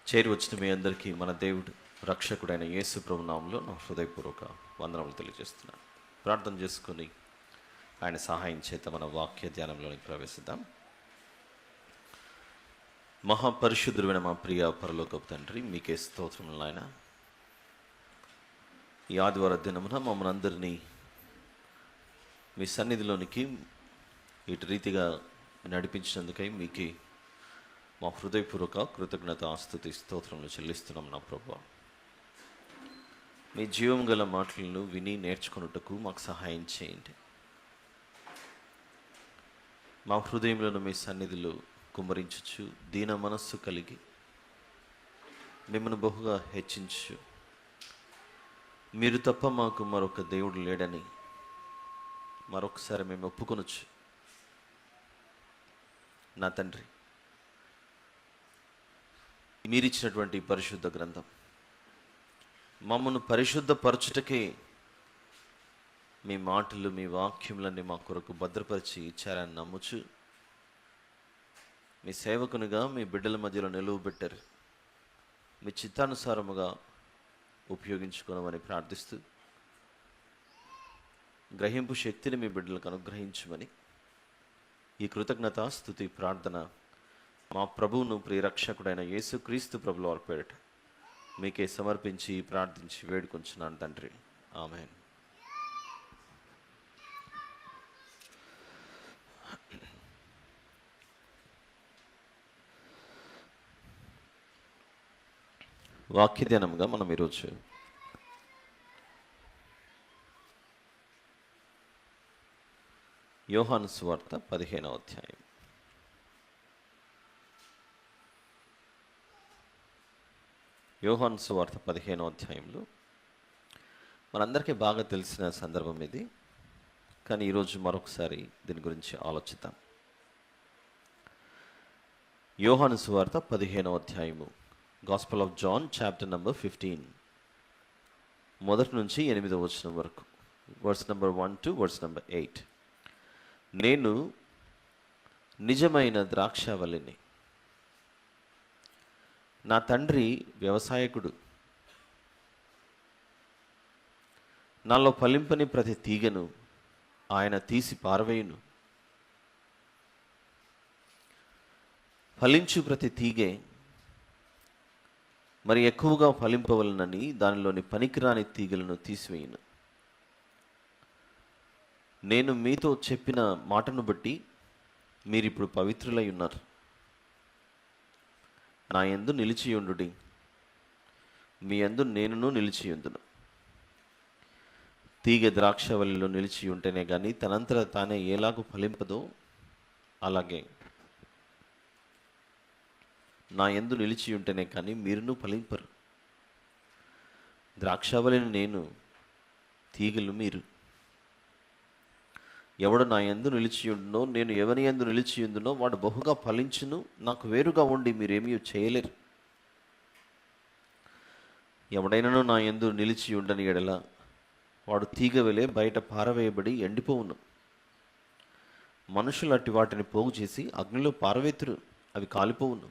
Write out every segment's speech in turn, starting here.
చేరి వచ్చిన మీ అందరికీ మన దేవుడు రక్షకుడైన యేసు ప్రభు నామములో నా హృదయపూర్వక వందనములు తెలియజేస్తున్నాను. ప్రార్థన చేసుకుని ఆయన సహాయం చేత మన వాక్య ధ్యానంలోనికి ప్రవేశిద్దాం. మహాపరిశుద్ధుడైన మా ప్రియ పరలోకపు తండ్రి, మీకే స్తోత్రములు నాయన. ఈ ఆదివార దినమున మమ్మల్ని అందరినీ మీ సన్నిధిలోనికి ఇటు రీతిగా నడిపించినందుకై మీకే మా హృదయపూర్వక కృతజ్ఞత ఆస్తుతి స్తోత్రములు చెల్లిస్తున్నాం నా ప్రభువా. మీ జీవం గల మాటలను విని నేర్చుకున్నట్టుకు మాకు సహాయం చేయండి. మా హృదయంలో మీ సన్నిధిలో కుమ్మరించు దీన మనస్సు కలిగి మిమ్మల్ని బహుగా హెచ్చించు. మీరు తప్ప మాకు మరొక దేవుడు లేడని మరొకసారి మేము ఒప్పుకొనొచ్చు. నా తండ్రి, మీరిచ్చినటువంటి పరిశుద్ధ గ్రంథం మమ్మను పరిశుద్ధపరచుటకే మీ మాటలు, మీ వాక్యములన్నీ మా కొరకు భద్రపరిచి ఇచ్చారని నమ్ముచు మీ సేవకునిగా మీ బిడ్డల మధ్యలో నిలువబెట్టారు. మీ చిత్తానుసారముగా ఉపయోగించుకోనమని ప్రార్థిస్తూ గ్రహింపు శక్తిని మీ బిడ్డలకు అనుగ్రహించమని ఈ కృతజ్ఞత స్తుతి ప్రార్థన మా ప్రభువును ప్రియరక్షకుడైన యేసుక్రీస్తు ప్రభుల వారి పేరిట మీకే సమర్పించి ప్రార్థించి వేడుకొంచున్నాను తండ్రి, ఆమేన్. వాక్య ధ్యానంగా మనం ఈరోజు యోహాను సువార్త 15వ అధ్యాయం. యోహాను సువార్త 15వ అధ్యాయంలో మనందరికీ బాగా తెలిసిన సందర్భం ఇది, కానీ ఈరోజు మరొకసారి దీని గురించి ఆలోచిద్దాం. యోహాను సువార్త 15వ అధ్యాయము, gospel of John chapter number 15, మొదటి నుంచి 8వ వచనం వరకు, verse number 1 to verse number 8. నేను నిజమైన ద్రాక్షావల్లిని, నా తండ్రి వ్యవసాయకుడు. నాలో ఫలింపని ప్రతి తీగను ఆయన తీసి పారవేయును. ఫలించు ప్రతి తీగె మరి ఎక్కువగా ఫలింపవలనని దానిలోని పనికిరాని తీగలను తీసివేయును. నేను మీతో చెప్పిన మాటను బట్టి మీరిప్పుడు పవిత్రులై ఉన్నారు. నా యందు నిలిచియుండుడి, మీ యందు నేనును నిలిచియుందును. తీగ ద్రాక్షవల్లిలో నిలిచి ఉంటేనే కానీ తనంతట తానే ఎలాగూ ఫలింపదో, అలాగే నా యందు నిలిచి ఉంటేనే కానీ మీరును ఫలింపరు. ద్రాక్షవల్లిని నేను, తీగలు మీరు. ఎవడు నా యందు నిలిచియుండునో, నేను ఎవని యందు నిలిచియుందునో వాడు బహుగా ఫలించును. నాకు వేరుగా ఉండి మీరేమీ చేయలేరు. ఎవడైనాను నా యందు నిలిచి ఉండని ఎడల వాడు తీగ వెలే బయట పారవేయబడి ఎండిపోవును. మనుషులు అట్టి వాటిని పోగు చేసి అగ్నిలో పారవేతురు, అవి కాలిపోవును.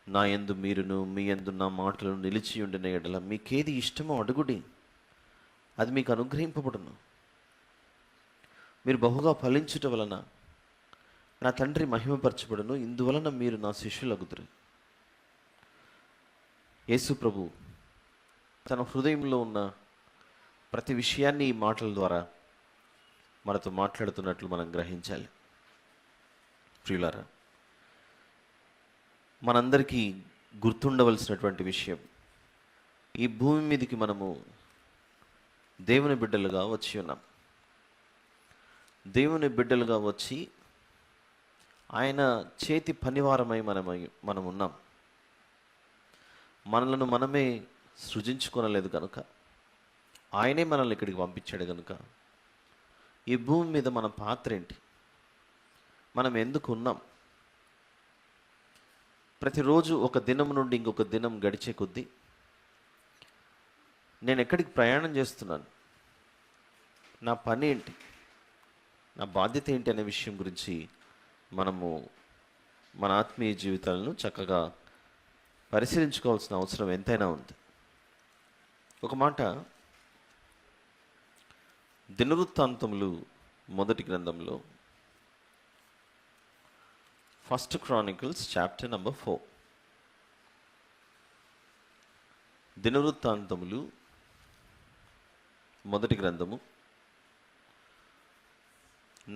నా యందు మీరును, మీ యందు నా మాటలు నిలిచి ఉండిన ఎడల మీకేది ఇష్టమో అడుగుడి, అది మీకు అనుగ్రహింపబడును. మీరు బహుగా ఫలించుట వలన నా తండ్రి మహిమపరచబడును. ఇందువలన మీరు నా శిష్యులగుదురు. యేసు ప్రభు తన హృదయంలో ఉన్న ప్రతి విషయాన్ని ఈ మాటల ద్వారా మనతో మాట్లాడుతున్నట్లు మనం గ్రహించాలి. ప్రియులారా, మనందరికీ గుర్తుండవలసినటువంటి విషయం, ఈ భూమి మీదకి మనము దేవుని బిడ్డలుగా వచ్చి ఉన్నాం. దేవుని బిడ్డలుగా వచ్చి ఆయన చేతి పనివారమై మనం ఉన్నాం. మనలను మనమే సృజించుకోనలేదు కనుక, ఆయనే మనల్ని ఇక్కడికి పంపించాడు కనుక, ఈ భూమి మీద మన పాత్ర ఏంటి, మనం ఎందుకు ఉన్నాం? ప్రతిరోజు ఒక దినం నుండి ఇంకొక దినం గడిచే కొద్దీ నేను ఎక్కడికి ప్రయాణం చేస్తున్నాను, నా పని ఏంటి, నా బాధ్యత ఏంటి అనే విషయం గురించి మనము మన ఆత్మీయ జీవితాలను చక్కగా పరిశీలించుకోవాల్సిన అవసరం ఎంతైనా ఉంది. ఒక మాట దినవృత్తాంతములు మొదటి గ్రంథంలో 1 Chronicles చాప్టర్ నంబర్ 4. దినవృత్తాంతములు మొదటి గ్రంథము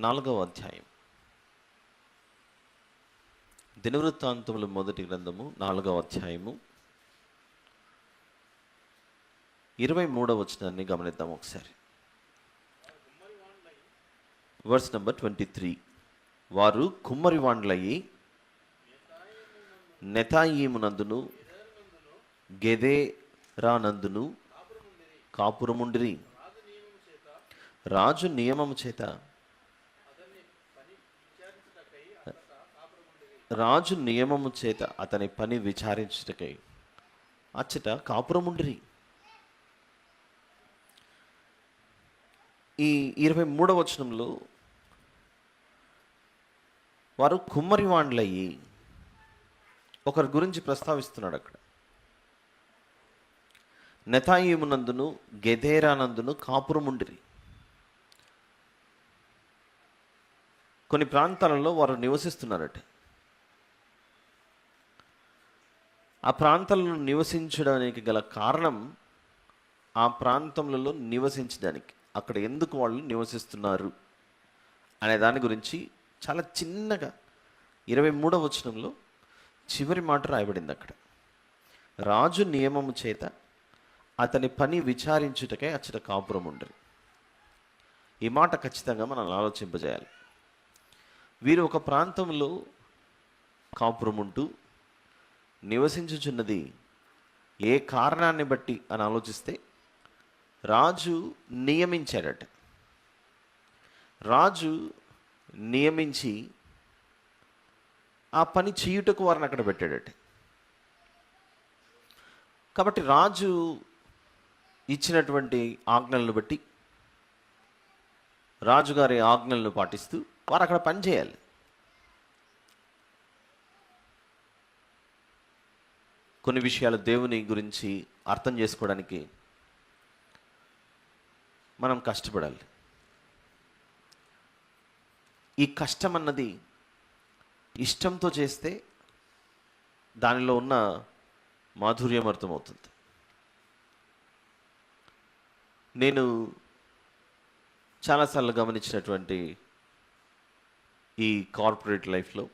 4వ అధ్యాయం. దినవృత్తాంతములు మొదటి గ్రంథము 4వ అధ్యాయము 23వ వచనాన్ని గమనిద్దాం ఒకసారి. Verse number 23. వారు కుమ్మరివాండ్లయి నెతాయీమునందును గెదేరానందును కాపురముండిరి. రాజు నియమము చేత అతని పని విచారించుటకై అచ్చట కాపురముండిరి. ఈ 23వ వచనంలో వారు కుమ్మరివాండ్లయ్యి ఒకరి గురించి ప్రస్తావిస్తున్నాడు అక్కడ. నెతాయీమునందును గెదేరానందును కాపురముండిరి. కొన్ని ప్రాంతాలలో వారు నివసిస్తున్నారట. ఆ ప్రాంతాలను నివసించడానికి గల కారణం, ఆ ప్రాంతంలో నివసించడానికి, అక్కడ ఎందుకు వాళ్ళు నివసిస్తున్నారు అనే దాని గురించి చాలా చిన్నగా 23వ వచనంలో చివరి మాట రాయబడింది అక్కడ. రాజు నియమము చేత అతని పని విచారించుటకై అచ్చట కాపురం ఉండరు. ఈ మాట ఖచ్చితంగా మనం ఆలోచింపజేయాలి. వీరు ఒక ప్రాంతంలో కాపురం ఉంటూ నివసించుచున్నది ఏ కారణాన్ని బట్టి అని ఆలోచిస్తే, రాజు నియమించాడట. రాజు నియమించి ఆ పని చేయుటకు వారిని అక్కడ పెట్టాడట. కాబట్టి రాజు ఇచ్చినటువంటి ఆజ్ఞలను బట్టి, రాజుగారి ఆజ్ఞలను పాటిస్తూ వారు అక్కడ పని చేయాలి. కొన్ని విషయాలు దేవుని గురించి అర్థం చేసుకోవడానికి మనం కష్టపడాలి. ఈ కష్టం అన్నది ఇష్టంతో చేస్తే దానిలో ఉన్న మాధుర్యం అర్థమవుతుంది. నేను చాలాసార్లు గమనించినటువంటి ఈ కార్పొరేట్ లైఫ్లో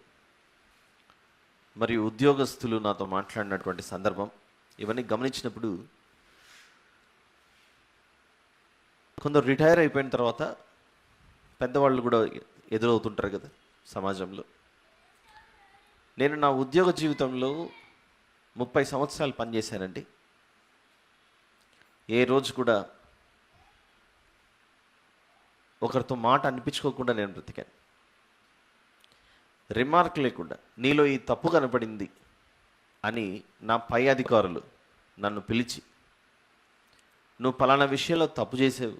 మరియు ఉద్యోగస్తులు నాతో మాట్లాడినటువంటి సందర్భం, ఇవన్నీ గమనించినప్పుడు, కొందరు రిటైర్ అయిపోయిన తర్వాత పెద్దవాళ్ళు కూడా ఎదురవుతుంటారు కదా సమాజంలో. నేను నా ఉద్యోగ జీవితంలో 30 సంవత్సరాలు పనిచేశానండి. ఏ రోజు కూడా ఒకరితో మాట అనిపించుకోకుండా నేను బ్రతికాను. రిమార్క్ లేకుండా, నీలో ఈ తప్పు కనపడింది అని నా పై అధికారులు నన్ను పిలిచి, నువ్వు పలానా విషయంలో తప్పు చేసావు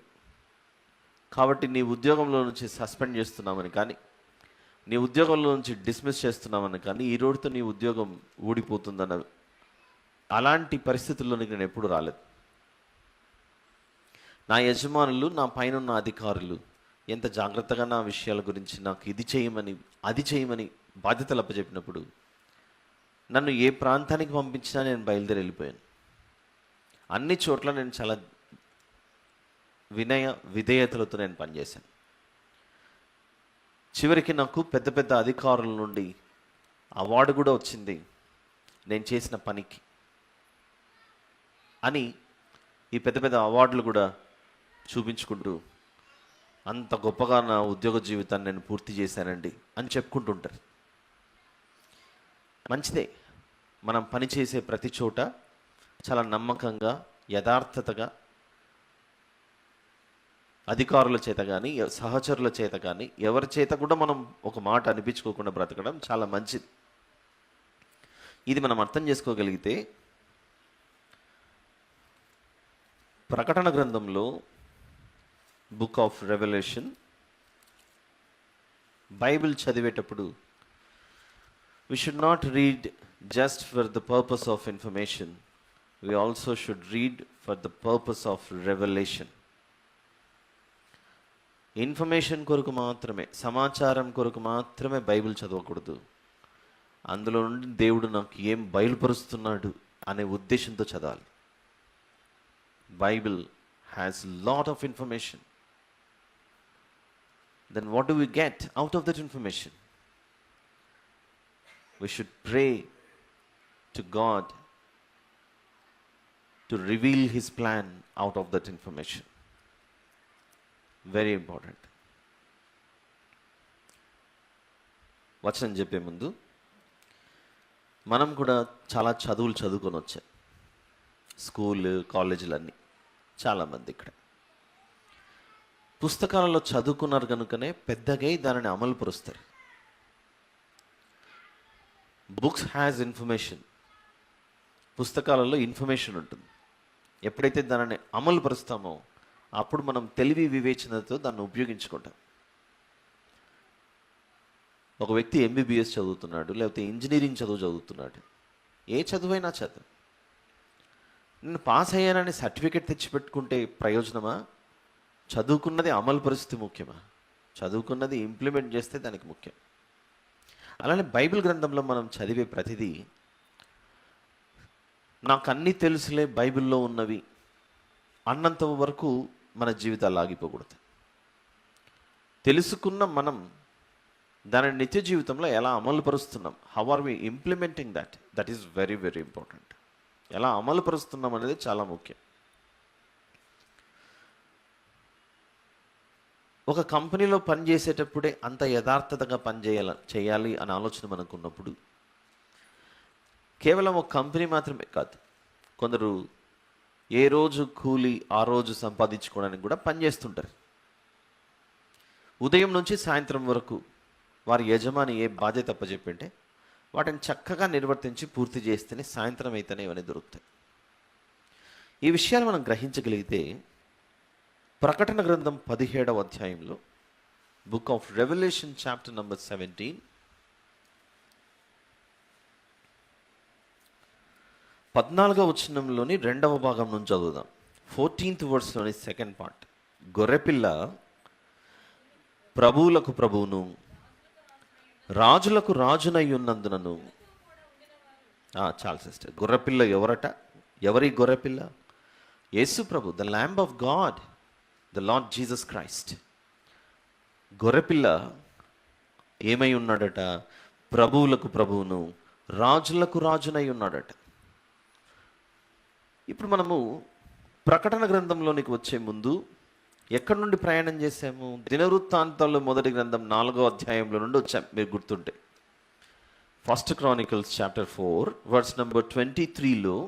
కాబట్టి నీ ఉద్యోగంలో నుంచి సస్పెండ్ చేస్తున్నామని కానీ, నీ ఉద్యోగంలో నుంచి డిస్మిస్ చేస్తున్నామని కానీ, ఈ రోజుతో నీ ఉద్యోగం ఊడిపోతుందన్న అలాంటి పరిస్థితుల్లోనికి నేను ఎప్పుడు రాలేదు. నా యజమానులు, నా పైన ఉన్న అధికారులు ఎంత జాగ్రత్తగా నా విషయాల గురించి నాకు ఇది చేయమని అది చేయమని బాధ్యతలు అప్పచెప్పినప్పుడు, నన్ను ఏ ప్రాంతానికి పంపించినా నేను బయలుదేరి వెళ్ళిపోయాను. అన్ని చోట్ల నేను చాలా వినయ విధేయతలతో నేను పనిచేశాను. చివరికి నాకు పెద్ద పెద్ద అధికారుల నుండి అవార్డు కూడా వచ్చింది నేను చేసిన పనికి అని. ఈ పెద్ద పెద్ద అవార్డులు కూడా చూపించుకుంటూ, అంత గొప్పగా నా ఉద్యోగ జీవితాన్ని నేను పూర్తి చేశానండి అని చెప్పుకుంటుంటారు. మంచిదే, మనం పనిచేసే ప్రతి చోట చాలా నమ్మకంగా, యథార్థతగా అధికారుల చేత కానీ, సహచరుల చేత కానీ, ఎవరి చేత కూడా మనం ఒక మాట అనిపించుకోకుండా బ్రతకడం చాలా మంచిది. ఇది మనం అర్థం చేసుకోగలిగితే, ప్రకటన గ్రంథంలో బుక్ ఆఫ్ రెవల్యూషన్ బైబిల్ చదివేటప్పుడు we should not read just for the purpose of information, we also should read for the purpose of revelation. Information కొరకు మాత్రమే, సమాచారం కొరకు మాత్రమే బైబిల్ చదవకూడదు. అందులో నుండి దేవుడు నాకు ఏం బయలుపరుస్తున్నాడు అనే ఉద్దేశంతో చదవాలి. Bible has lot of information. Then what do we get out of that information? We should pray to God to reveal His plan out of that information. Very important. వచనం చెప్పే ముందు మనం కూడా చాలా చదువులు చదువుకొని వచ్చాం. స్కూల్, కాలేజీలన్నీ చాలామంది ఇక్కడ పుస్తకాలలో చదువుకున్నారు కనుకనే పెద్దగా దానిని అమలు పరుస్తారు. Books has information. పుస్తకాలలో ఇన్ఫర్మేషన్ ఉంటుంది. ఎప్పుడైతే దానిని అమలు పరుస్తామో అప్పుడు మనం తెలివి వివేచనతో దాన్ని ఉపయోగించుకుంటాం. ఒక వ్యక్తి ఎంబీబీఎస్ చదువుతున్నాడు, లేకపోతే ఇంజనీరింగ్ చదువుతున్నాడు. ఏ చదువైనా చదువు. నేను పాస్ అయ్యానని సర్టిఫికెట్ తెచ్చిపెట్టుకుంటే ప్రయోజనమా? చదువుకున్నది అమలు పరిస్థితి ముఖ్యమా? చదువుకున్నది ఇంప్లిమెంట్ చేస్తే దానికి ముఖ్యం. అలానే బైబిల్ గ్రంథంలో మనం చదివే ప్రతిదీ నాకు అన్నీ తెలుసులే బైబిల్లో ఉన్నవి అన్నంత వరకు మన జీవితాలు ఆగిపోకూడదు. తెలుసుకున్న మనం దానిని నిత్య జీవితంలో ఎలా అమలు పరుస్తున్నాం, how are we implementing that is very very important. ఎలా అమలు పరుస్తున్నాం అనేది చాలా ముఖ్యం. ఒక కంపెనీలో పనిచేసేటప్పుడే అంత యథార్థతగా చేయాలి అనే ఆలోచన మనకు ఉన్నప్పుడు కేవలం ఒక కంపెనీ మాత్రమే కాదు, కొందరు ఏ రోజు కూలి ఆ రోజు సంపాదించుకోవడానికి కూడా పనిచేస్తుంటారు. ఉదయం నుంచి సాయంత్రం వరకు వారి యజమాని ఏ బాధ్యత అప్పచెప్పింటే వాటిని చక్కగా నిర్వర్తించి పూర్తి చేస్తేనే సాయంత్రం అయితేనే ఇవన్నీ దొరుకుతాయి. ఈ విషయాలు మనం గ్రహించగలిగితే ప్రకటన గ్రంథం 17వ అధ్యాయంలో, book of Revelation chapter number 17, 14వ వచనంలోని 2వ భాగం నుంచి చదువుదాం. 14th వర్స్లోని second part. గొర్రెపిల్ల ప్రభువులకు ప్రభువును రాజులకు రాజునై ఉన్నందునను. చాలు సిస్టర్. గొర్రెపిల్ల ఎవరట? ఎవరి గొర్రెపిల్ల? యేసు ప్రభు, the lamb of God, the lord Jesus Christ. గొర్రెపిల్ల ఏమై ఉన్నాడట? ప్రభువులకు ప్రభువును రాజులకు రాజునై ఉన్నాడట. ఇప్పుడు మనము ప్రకటన గ్రంథంలోనికి వచ్చే ముందు ఎక్కడి నుండి ప్రయాణం చేసాము? దినవృత్తాంతాల్లో మొదటి గ్రంథం 4వ అధ్యాయంలో నుండి వచ్చాం. మీరు గుర్తుంటే first chronicles chapter 4 verse number 23లో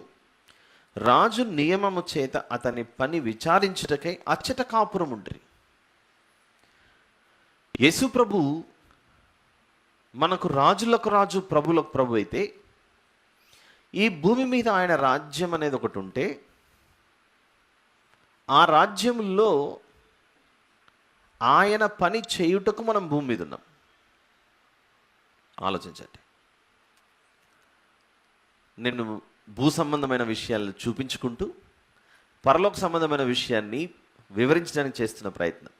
రాజు నియమము చేత అతని పని విచారించుటకై అచ్చట కాపురం ఉండ్రి. యేసు ప్రభు మనకు రాజులకు రాజు, ప్రభులకు ప్రభు అయితే, ఈ భూమి మీద ఆయన రాజ్యం అనేది ఒకటి ఉంటే, ఆ రాజ్యంలో ఆయన పని చేయుటకు మనం భూమి మీద ఉన్నాం. ఆలోచించండి. నేను భూ సంబంధమైన విషయాలను చూపించుకుంటూ పరలోక సంబంధమైన విషయాన్ని వివరించడానికి చేస్తున్న ప్రయత్నం.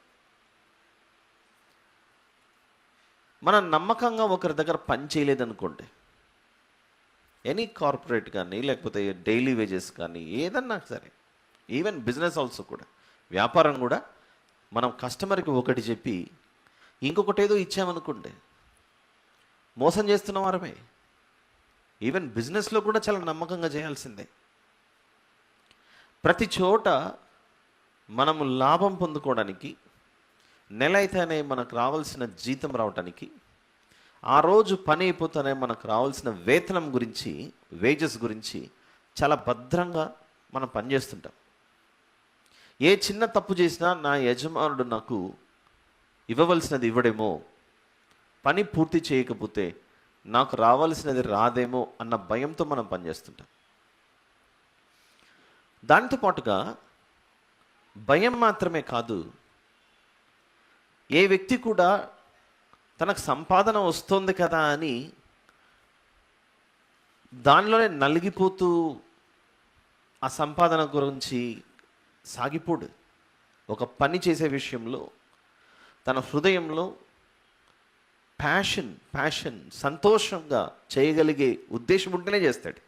మనం నమ్మకంగా ఒకరి దగ్గర పని చేయలేదనుకోండి, ఎనీ కార్పొరేట్ కానీ లేకపోతే డైలీ వేజెస్ కానీ ఏదన్నా సరే, ఈవెన్ బిజినెస్ ఆల్సో కూడా, వ్యాపారం కూడా, మనం కస్టమర్కి ఒకటి చెప్పి ఇంకొకటి ఏదో ఇచ్చామనుకోండి, మోసం చేస్తున్న వారమే. ఈవెన్ బిజినెస్లో కూడా చాలా నమ్మకంగా చేయాల్సిందే. ప్రతి చోట మనము లాభం పొందుకోవడానికి, నెల అయితేనే మనకు రావాల్సిన జీతం రావటానికి, ఆ రోజు పని అయిపోతేనే మనకు రావాల్సిన వేతనం గురించి, వేజెస్ గురించి చాలా భద్రంగా మనం పనిచేస్తుంటాం. ఏ చిన్న తప్పు చేసినా నా యజమానుడు నాకు ఇవ్వవలసినది ఇవ్వడేమో, పని పూర్తి చేయకపోతే నాకు రావాల్సినది రాదేమో అన్న భయంతో మనం పనిచేస్తుంటాం. దాంతో పాటుగా భయం మాత్రమే కాదు, ఏ వ్యక్తి కూడా తనకు సంపాదన వస్తుంది కదా అని దానిలోనే నలిగిపోతూ ఆ సంపాదన గురించి సాగిపోడు. ఒక పని చేసే విషయంలో తన హృదయంలో ప్యాషన్ సంతోషంగా చేయగలిగే ఉద్దేశం ఉంటేనే చేస్తాడు.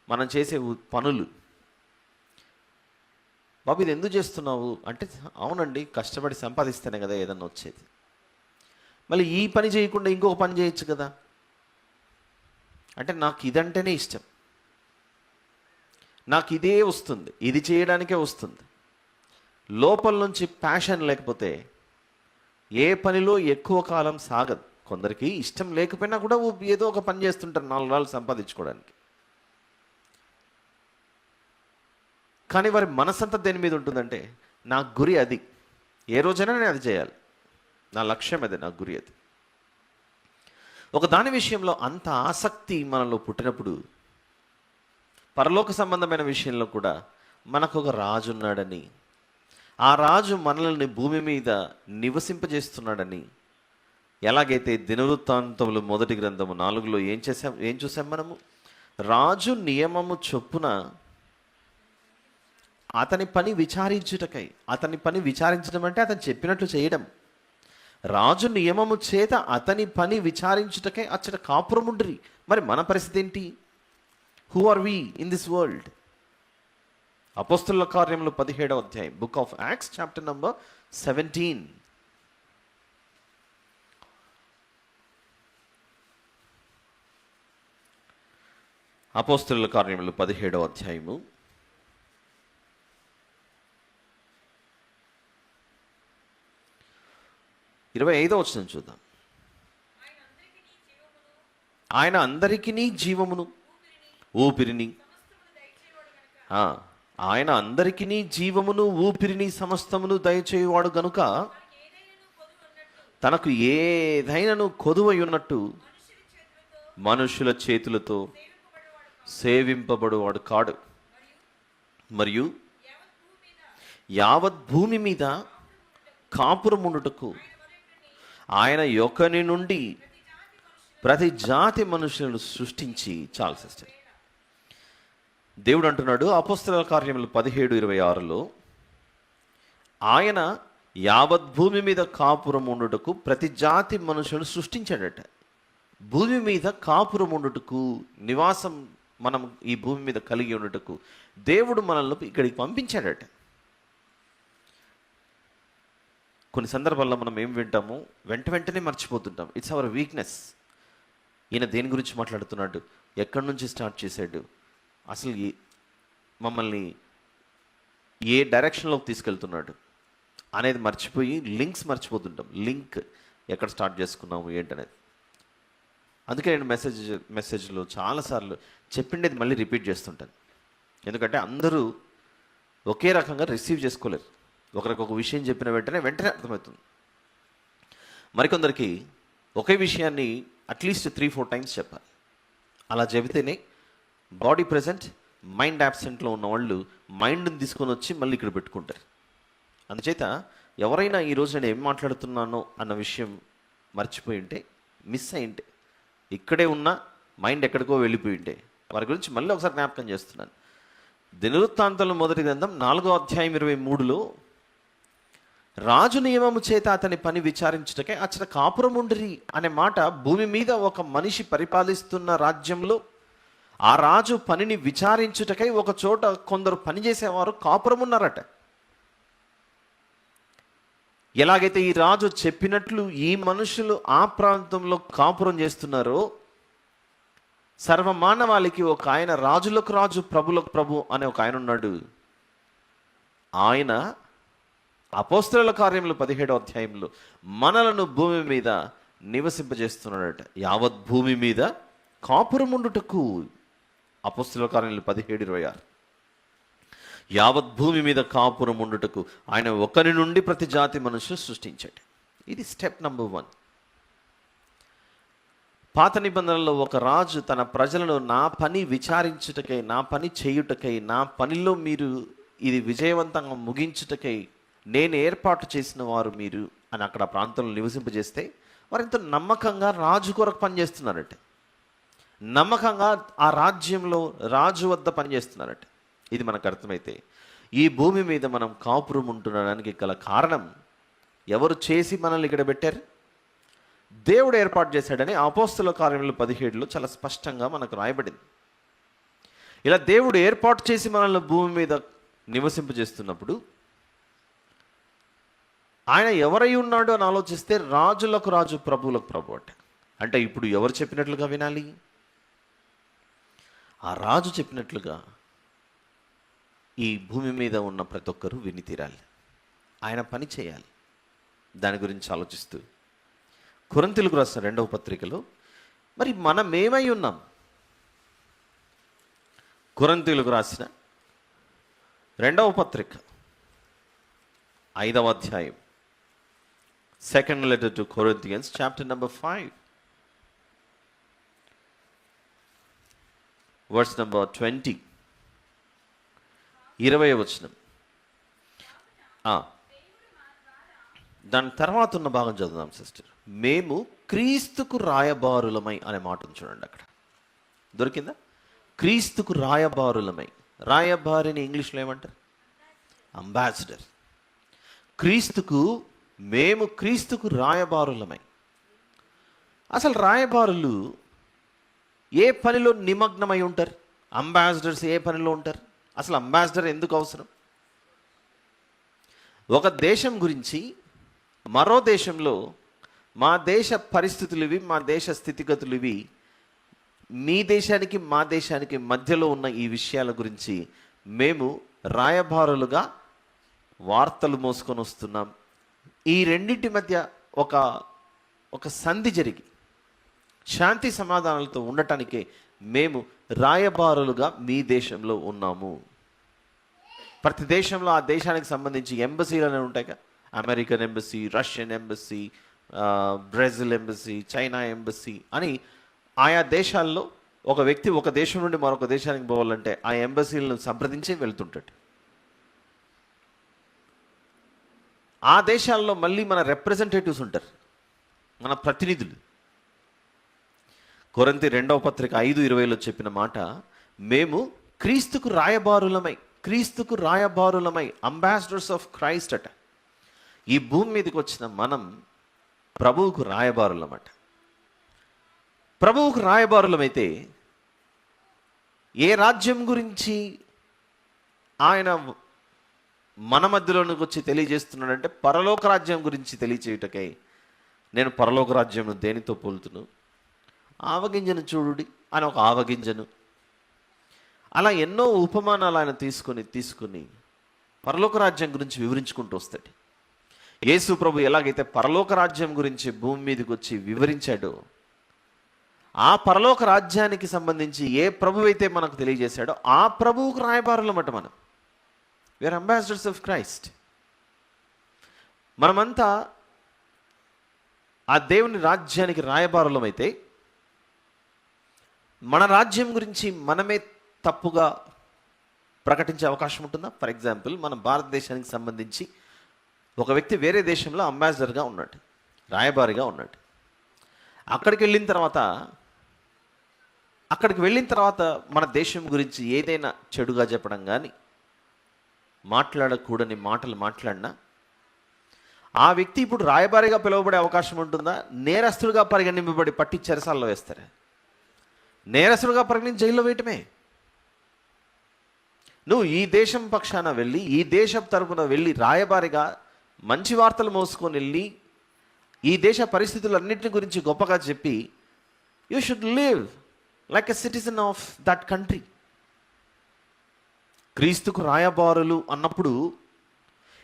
మనం చేసే పనులు, బాబు ఇది ఎందుకు చేస్తున్నావు అంటే, అవునండి కష్టపడి సంపాదిస్తేనే కదా ఏదన్నా వచ్చేది. మళ్ళీ ఈ పని చేయకుండా ఇంకొక పని చేయొచ్చు కదా అంటే, నాకు ఇదంటేనే ఇష్టం, నాకు ఇదే వస్తుంది, ఇది చేయడానికే వస్తుంది. లోపల నుంచి ప్యాషన్ లేకపోతే ఏ పనిలో ఎక్కువ కాలం సాగదు. కొందరికి ఇష్టం లేకపోయినా కూడా ఏదో ఒక పని చేస్తుంటారు 4 రోజులు సంపాదించుకోవడానికి. కానీ వారి మనసంతా దేని మీద ఉంటుందంటే, నా గురి అది, ఏ రోజైనా నేను అది చేయాలి, నా లక్ష్యం అది, నా గురి అది. ఒక దాని విషయంలో అంత ఆసక్తి మనలో పుట్టినప్పుడు, పరలోక సంబంధమైన విషయంలో కూడా మనకు ఒక రాజు ఉన్నాడని, ఆ రాజు మనల్ని భూమి మీద నివసింపజేస్తున్నాడని, ఎలాగైతే దినవృత్తాంతములు 1 గ్రంథము 4లో ఏం చూసాం మనము, రాజు నియమము చొప్పున అతని పని విచారించుటకై, అతని పని విచారించడం అంటే అతను చెప్పినట్లు చేయడం. రాజు నియమము చేత అతని పని విచారించుటకై అచ్చట కాపురముండ్రి. మరి మన పరిస్థితి ఏంటి? Who are we in this world? అపోస్తలుల కార్యములు 17వ అధ్యాయం, book of acts chapter number 17. అపోస్తలుల కార్యములు 17వ అధ్యాయము 25వ వచనం చూద్దాం. ఆయన అందరికినీ జీవమును ఊపిరిని, ఆయన అందరికినీ జీవమును ఊపిరిని సమస్తమును దయచేయువాడు గనుక తనకు ఏదైనను కొదువై ఉన్నట్టు మనుషుల చేతులతో సేవింపబడువాడు కాడు. మరియు యావత్ భూమి మీద కాపురముండుటకు ఆయన యొక్కని నుండి ప్రతి జాతి మనుషులను సృష్టించి, చాలు సిస్టర్, దేవుడు అంటున్నాడు అపోస్తలుల కార్యములు 17:26లో, ఆయన యావత్ భూమి మీద కాపురం ఉండుటకు ప్రతి జాతి మనుషులను సృష్టించాడట. భూమి మీద కాపురం ఉండుటకు, నివాసం మనం ఈ భూమి మీద కలిగి ఉండుటకు దేవుడు మనల్ని ఇక్కడికి పంపించాడట. కొన్ని సందర్భాల్లో మనం ఏం వింటాము, వెంటనే మర్చిపోతుంటాం. It's our weakness. ఈయన దేని గురించి మాట్లాడుతున్నాడు, ఎక్కడి నుంచి స్టార్ట్ చేశాడు, అసలు మమ్మల్ని ఏ డైరెక్షన్లోకి తీసుకెళ్తున్నాడు అనేది మర్చిపోయి లింక్స్ మర్చిపోతుంటాం. లింక్ ఎక్కడ స్టార్ట్ చేసుకున్నాము ఏంటనేది. అందుకే నేను మెసేజ్లో చాలాసార్లు చెప్పిండేది మళ్ళీ రిపీట్ చేస్తుంటాను. ఎందుకంటే అందరూ ఒకే రకంగా రిసీవ్ చేసుకోలేరు. ఒకరికి ఒక విషయం చెప్పిన వెంటనే అర్థమవుతుంది. మరికొందరికి ఒకే విషయాన్ని అట్లీస్ట్ 3-4 టైమ్స్ చెప్పాలి. అలా చెబితేనే బాడీ ప్రెజెంట్, మైండ్ యాబ్సెంట్లో ఉన్న వాళ్ళు మైండ్ని తీసుకొని వచ్చి మళ్ళీ ఇక్కడ పెట్టుకుంటారు. అందుచేత ఎవరైనా ఈరోజు నేను ఏం మాట్లాడుతున్నానో అన్న విషయం మర్చిపోయి ఉంటే, మిస్ అయింటే, ఇక్కడే ఉన్న మైండ్ ఎక్కడికో వెళ్ళిపోయి ఉంటే, వారి గురించి మళ్ళీ ఒకసారి జ్ఞాపకం చేస్తున్నాను. దినవృత్తాంతాలు 1 గ్రంథం 4వ అధ్యాయం 23లో, రాజు నియమము చేత అతని పని విచారించుటకే అచ్చట కాపురముండ్రి అనే మాట, భూమి మీద ఒక మనిషి పరిపాలిస్తున్న రాజ్యంలో ఆ రాజు పనిని విచారించుటకై ఒక చోట కొందరు పనిచేసేవారు కాపురమున్నారట. ఎలాగైతే ఈ రాజు చెప్పినట్లు ఈ మనుషులు ఆ ప్రాంతంలో కాపురం చేస్తున్నారో, సర్వమానవాళికి ఒక ఆయన, రాజులకు రాజు ప్రభులకు ప్రభు అనే ఒక ఆయన ఉన్నాడు. ఆయన అపోస్తలుల కార్యములు 17వ అధ్యాయంలో మనలను భూమి మీద నివసింపజేస్తున్నాడట. యావత్ భూమి మీద కాపురముండుటకు, అపోస్తలుల కార్యములు 17:26, యావత్ భూమి మీద కాపురముండుటకు ఆయన ఒకరి నుండి ప్రతి జాతి మనుషులు సృష్టించాడు. ఇది స్టెప్ నంబర్ 1. పాత నిబంధనలో ఒక రాజు తన ప్రజలను నా పని విచారించుటకై, నా పని చేయుటకై, నా పనిలో మీరు ఇది విజయవంతంగా ముగించుటకై నేను ఏర్పాటు చేసిన వారు మీరు అని అక్కడ ప్రాంతంలో నివసింపజేస్తే వారెంతో నమ్మకంగా రాజు కొరకు పనిచేస్తున్నారట. నమ్మకంగా ఆ రాజ్యంలో రాజు వద్ద పనిచేస్తున్నారట. ఇది మనకు అర్థమైతే ఈ భూమి మీద మనం కాపురం ఉంటుండడానికి గల కారణం ఎవరు చేసి మనల్ని ఇక్కడ పెట్టారు? దేవుడు ఏర్పాటు చేశాడని అపోస్తల కార్యములు 17లో చాలా స్పష్టంగా మనకు రాయబడింది. ఇలా దేవుడు ఏర్పాటు చేసి మనల్ని భూమి మీద నివసింపజేస్తున్నప్పుడు ఆయన ఎవరై ఉన్నాడు అని ఆలోచిస్తే రాజులకు రాజు, ప్రభువులకు ప్రభు అంటే ఇప్పుడు ఎవరు చెప్పినట్లుగా వినాలి? ఆ రాజు చెప్పినట్లుగా ఈ భూమి మీద ఉన్న ప్రతి ఒక్కరూ విని తీరాలి. ఆయన పని చేయాలి. దాని గురించి ఆలోచిస్తూ కొరింథీయులకు రాసిన 2వ పత్రికలో మరి మనం ఏమై ఉన్నాం? కొరింథీయులకు రాసిన 2వ పత్రిక 5వ అధ్యాయం, second letter to Corinthians chapter number 5 verse number 20, 20వ వచనం. దాని తర్వాత ఉన్న భాగం చదువుదాం సిస్టర్. మేము క్రీస్తుకు రాయబారులమై అనే మాటను చూడండి. అక్కడ దొరికిందా? క్రీస్తుకు రాయబారులమై. రాయబారిని ఇంగ్లీష్లో ఏమంటారు? అంబాసిడర్. మేము క్రీస్తుకు రాయబారులమై. అసలు రాయబారులు ఏ పనిలో నిమగ్నమై ఉంటారు? అంబాసిడర్స్ ఏ పనిలో ఉంటారు? అసలు అంబాసిడర్ ఎందుకు అవసరం? ఒక దేశం గురించి మరో దేశంలో మా దేశ పరిస్థితులు ఇవి, మా దేశ స్థితిగతులు ఇవి, మీ దేశానికి మా దేశానికి మధ్యలో ఉన్న ఈ విషయాల గురించి మేము రాయబారులుగా వార్తలు మోసుకొని వస్తున్నాం. ఈ రెండింటి మధ్య ఒక సంధి జరిగి శాంతి సమాధానాలతో ఉండటానికే మేము రాయబారులుగా మీ దేశంలో ఉన్నాము. ప్రతి దేశంలో ఆ దేశానికి సంబంధించి ఎంబసీలు అనేవి ఉంటాయి కదా. American embassy, Russian embassy, Brazil embassy, China embassy అని ఆయా దేశాల్లో ఒక వ్యక్తి ఒక దేశం నుండి మరొక దేశానికి పోవాలంటే ఆ ఎంబసీలను సంప్రదించి వెళ్తుంటాడు. ఆ దేశాల్లో మళ్ళీ మన రిప్రజెంటేటివ్స్ ఉంటారు, మన ప్రతినిధులు. కొరింథీ 2వ పత్రిక 5:20లో చెప్పిన మాట, మేము క్రీస్తుకు రాయబారులమై అంబాసిడర్స్ ఆఫ్ క్రైస్ట్ అట. ఈ భూమి మీదకి వచ్చిన మనం ప్రభువుకు రాయబారులమట. ప్రభువుకు రాయబారులమైతే ఏ రాజ్యం గురించి ఆయన మన మధ్యలోనికి వచ్చి తెలియజేస్తున్నాడంటే పరలోక రాజ్యం గురించి తెలియచేయుటకై నేను పరలోక రాజ్యంను దేనితో పోలుతును? ఆవగింజను చూడుడి అని ఒక ఆవగింజను, అలా ఎన్నో ఉపమానాలు ఆయన తీసుకుని పరలోక రాజ్యం గురించి వివరించుకుంటూ వస్తాడు. యేసు ప్రభు ఎలాగైతే పరలోక రాజ్యం గురించి భూమి మీదకి వచ్చి వివరించాడో, ఆ పరలోక రాజ్యానికి సంబంధించి ఏ ప్రభు అయితే మనకు తెలియజేశాడో ఆ ప్రభువుకు రాయబారులమట మనం. We are ambassadors of Christ. మనమంతా ఆ దేవుని రాజ్యానికి రాయబారులమైతే మన రాజ్యం గురించి మనమే తప్పుగా ప్రకటించే అవకాశం ఉంటుందా? ఫర్ ఎగ్జాంపుల్, మన భారతదేశానికి సంబంధించి ఒక వ్యక్తి వేరే దేశంలో అంబాసిడర్గా ఉన్నాడు, రాయబారిగా ఉన్నాడు. అక్కడికి వెళ్ళిన తర్వాత మన దేశం గురించి ఏదైనా చెడుగా చెప్పడం కానీ, మాట్లాడకూడని మాటలు మాట్లాడినా ఆ వ్యక్తి ఇప్పుడు రాయబారిగా పిలువబడే అవకాశం ఉంటుందా? నేరస్తుడుగా పరిగణింపబడి పట్టి చెరసాల్లో వేస్తారా? నేరస్తుడుగా పరిగణించి జైల్లో వేయటమే. నువ్వు ఈ దేశం పక్షాన వెళ్ళి, ఈ దేశం తరపున వెళ్ళి రాయబారిగా మంచి వార్తలు మోసుకొని వెళ్ళి ఈ దేశ పరిస్థితులన్నింటిని గురించి గొప్పగా చెప్పి, you should live like a citizen of that country. క్రీస్తుకు రాయబారులు అన్నప్పుడు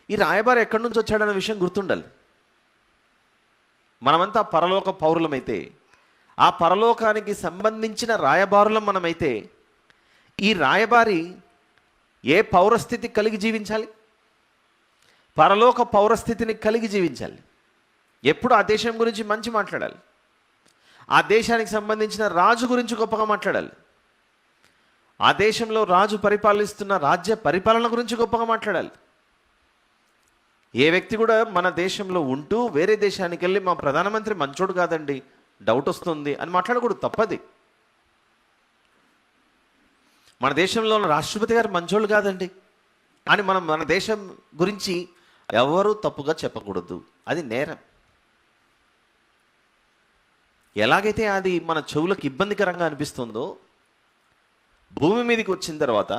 ఈ రాయబారి ఎక్కడి నుంచి వచ్చాడన్న విషయం గుర్తుండాలి. మనమంతా పరలోక పౌరులమైతే, ఆ పరలోకానికి సంబంధించిన రాయబారులం మనమైతే, ఈ రాయబారి ఏ పౌరస్థితి కలిగి జీవించాలి? పరలోక పౌరస్థితిని కలిగి జీవించాలి. ఎప్పుడు ఆ దేశం గురించి మంచి మాట్లాడాలి, ఆ దేశానికి సంబంధించిన రాజు గురించి గొప్పగా మాట్లాడాలి, ఆ దేశంలో రాజు పరిపాలిస్తున్న రాజ్య పరిపాలన గురించి గొప్పగా మాట్లాడాలి. ఏ వ్యక్తి కూడా మన దేశంలో ఉంటూ వేరే దేశానికి వెళ్ళి మా ప్రధానమంత్రి మంచోడు కాదండి, డౌట్ వస్తుంది అని మాట్లాడకూడదు, తప్పది. మన దేశంలో ఉన్న రాష్ట్రపతి గారు మంచోళ్ళు కాదండి అని మనం మన దేశం గురించి ఎవరు తప్పుగా చెప్పకూడదు, అది నేరం. ఎలాగైతే అది మన చెవులకు ఇబ్బందికరంగా అనిపిస్తుందో, భూమి మీదకి వచ్చిన తర్వాత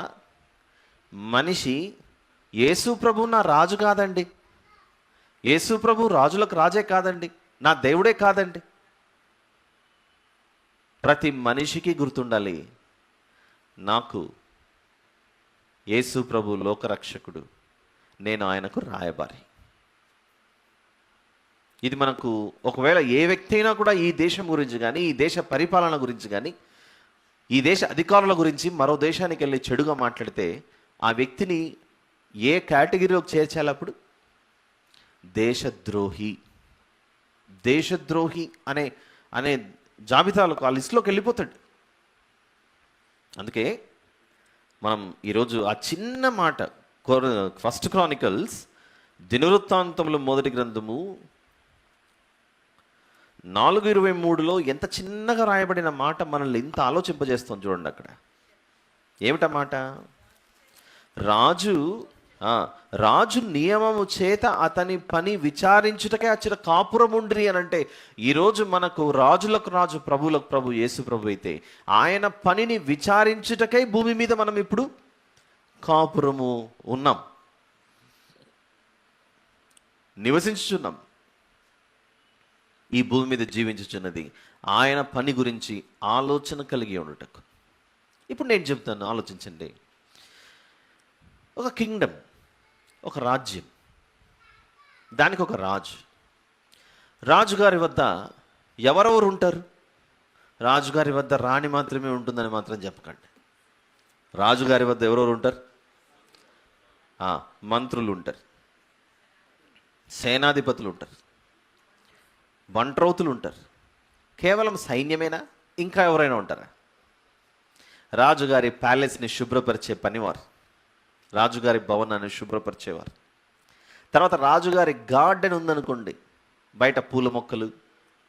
మనిషి యేసు ప్రభు నా రాజు కాదండి, యేసు ప్రభు రాజులకు రాజే కాదండి, నా దేవుడే కాదండి. ప్రతి మనిషికి గుర్తుండాలి, నాకు యేసు ప్రభు లోకరక్షకుడు, నేను ఆయనకు రాయబారి. ఇది మనకు ఒకవేళ ఏ వ్యక్తి అయినా కూడా ఈ దేశం గురించి కానీ, ఈ దేశ పరిపాలన గురించి కానీ, ఈ దేశ అధికారుల గురించి మరో దేశానికి వెళ్ళి చెడుగా మాట్లాడితే ఆ వ్యక్తిని ఏ కేటగిరీలోకి చేర్చాలి? అప్పుడు దేశద్రోహి, దేశద్రోహి అనే అనే జాబితాలకు, ఆ లిస్టులోకి వెళ్ళిపోతాడు. అందుకే మనం ఈరోజు ఆ చిన్న మాట, ఫస్ట్ క్రానికల్స్, దినవృత్తాంతములు మొదటి గ్రంథము 4:23లో ఎంత చిన్నగా రాయబడిన మాట మనల్ని ఇంత ఆలోచింపజేస్తుంది చూడండి. అక్కడ ఏమిటా మాట? రాజు నియమము చేత అతని పని విచారించుటకే అచ్చిన కాపురముండ్రి అని అంటే, ఈరోజు మనకు రాజులకు రాజు ప్రభువులకు ప్రభు యేసు ప్రభు అయితే ఆయన పనిని విచారించుటకై భూమి మీద మనం ఇప్పుడు కాపురము ఉన్నాం, నివసించుచున్నాం. ఈ భూమి మీద జీవించుచున్నది ఆయన పని గురించి ఆలోచన కలిగి ఉండటకు. ఇప్పుడు నేను చెప్తాను, ఆలోచించండి. ఒక కింగ్డమ్, ఒక రాజ్యం, దానికి ఒక రాజు, రాజుగారి వద్ద ఎవరెవరు ఉంటారు? రాజుగారి వద్ద రాణి మాత్రమే ఉంటుందని మాత్రం చెప్పకండి. రాజుగారి వద్ద ఎవరెవరు ఉంటారు? మంత్రులు ఉంటారు, సేనాధిపతులు ఉంటారు, బంట్రౌతులు ఉంటారు. కేవలం సైన్యమేనా? ఇంకా ఎవరైనా ఉంటారా? రాజుగారి ప్యాలెస్ని శుభ్రపరిచే పనివారు, రాజుగారి భవనాన్ని శుభ్రపరిచేవారు. తర్వాత రాజుగారి గార్డెన్ ఉందనుకోండి, బయట పూల మొక్కలు,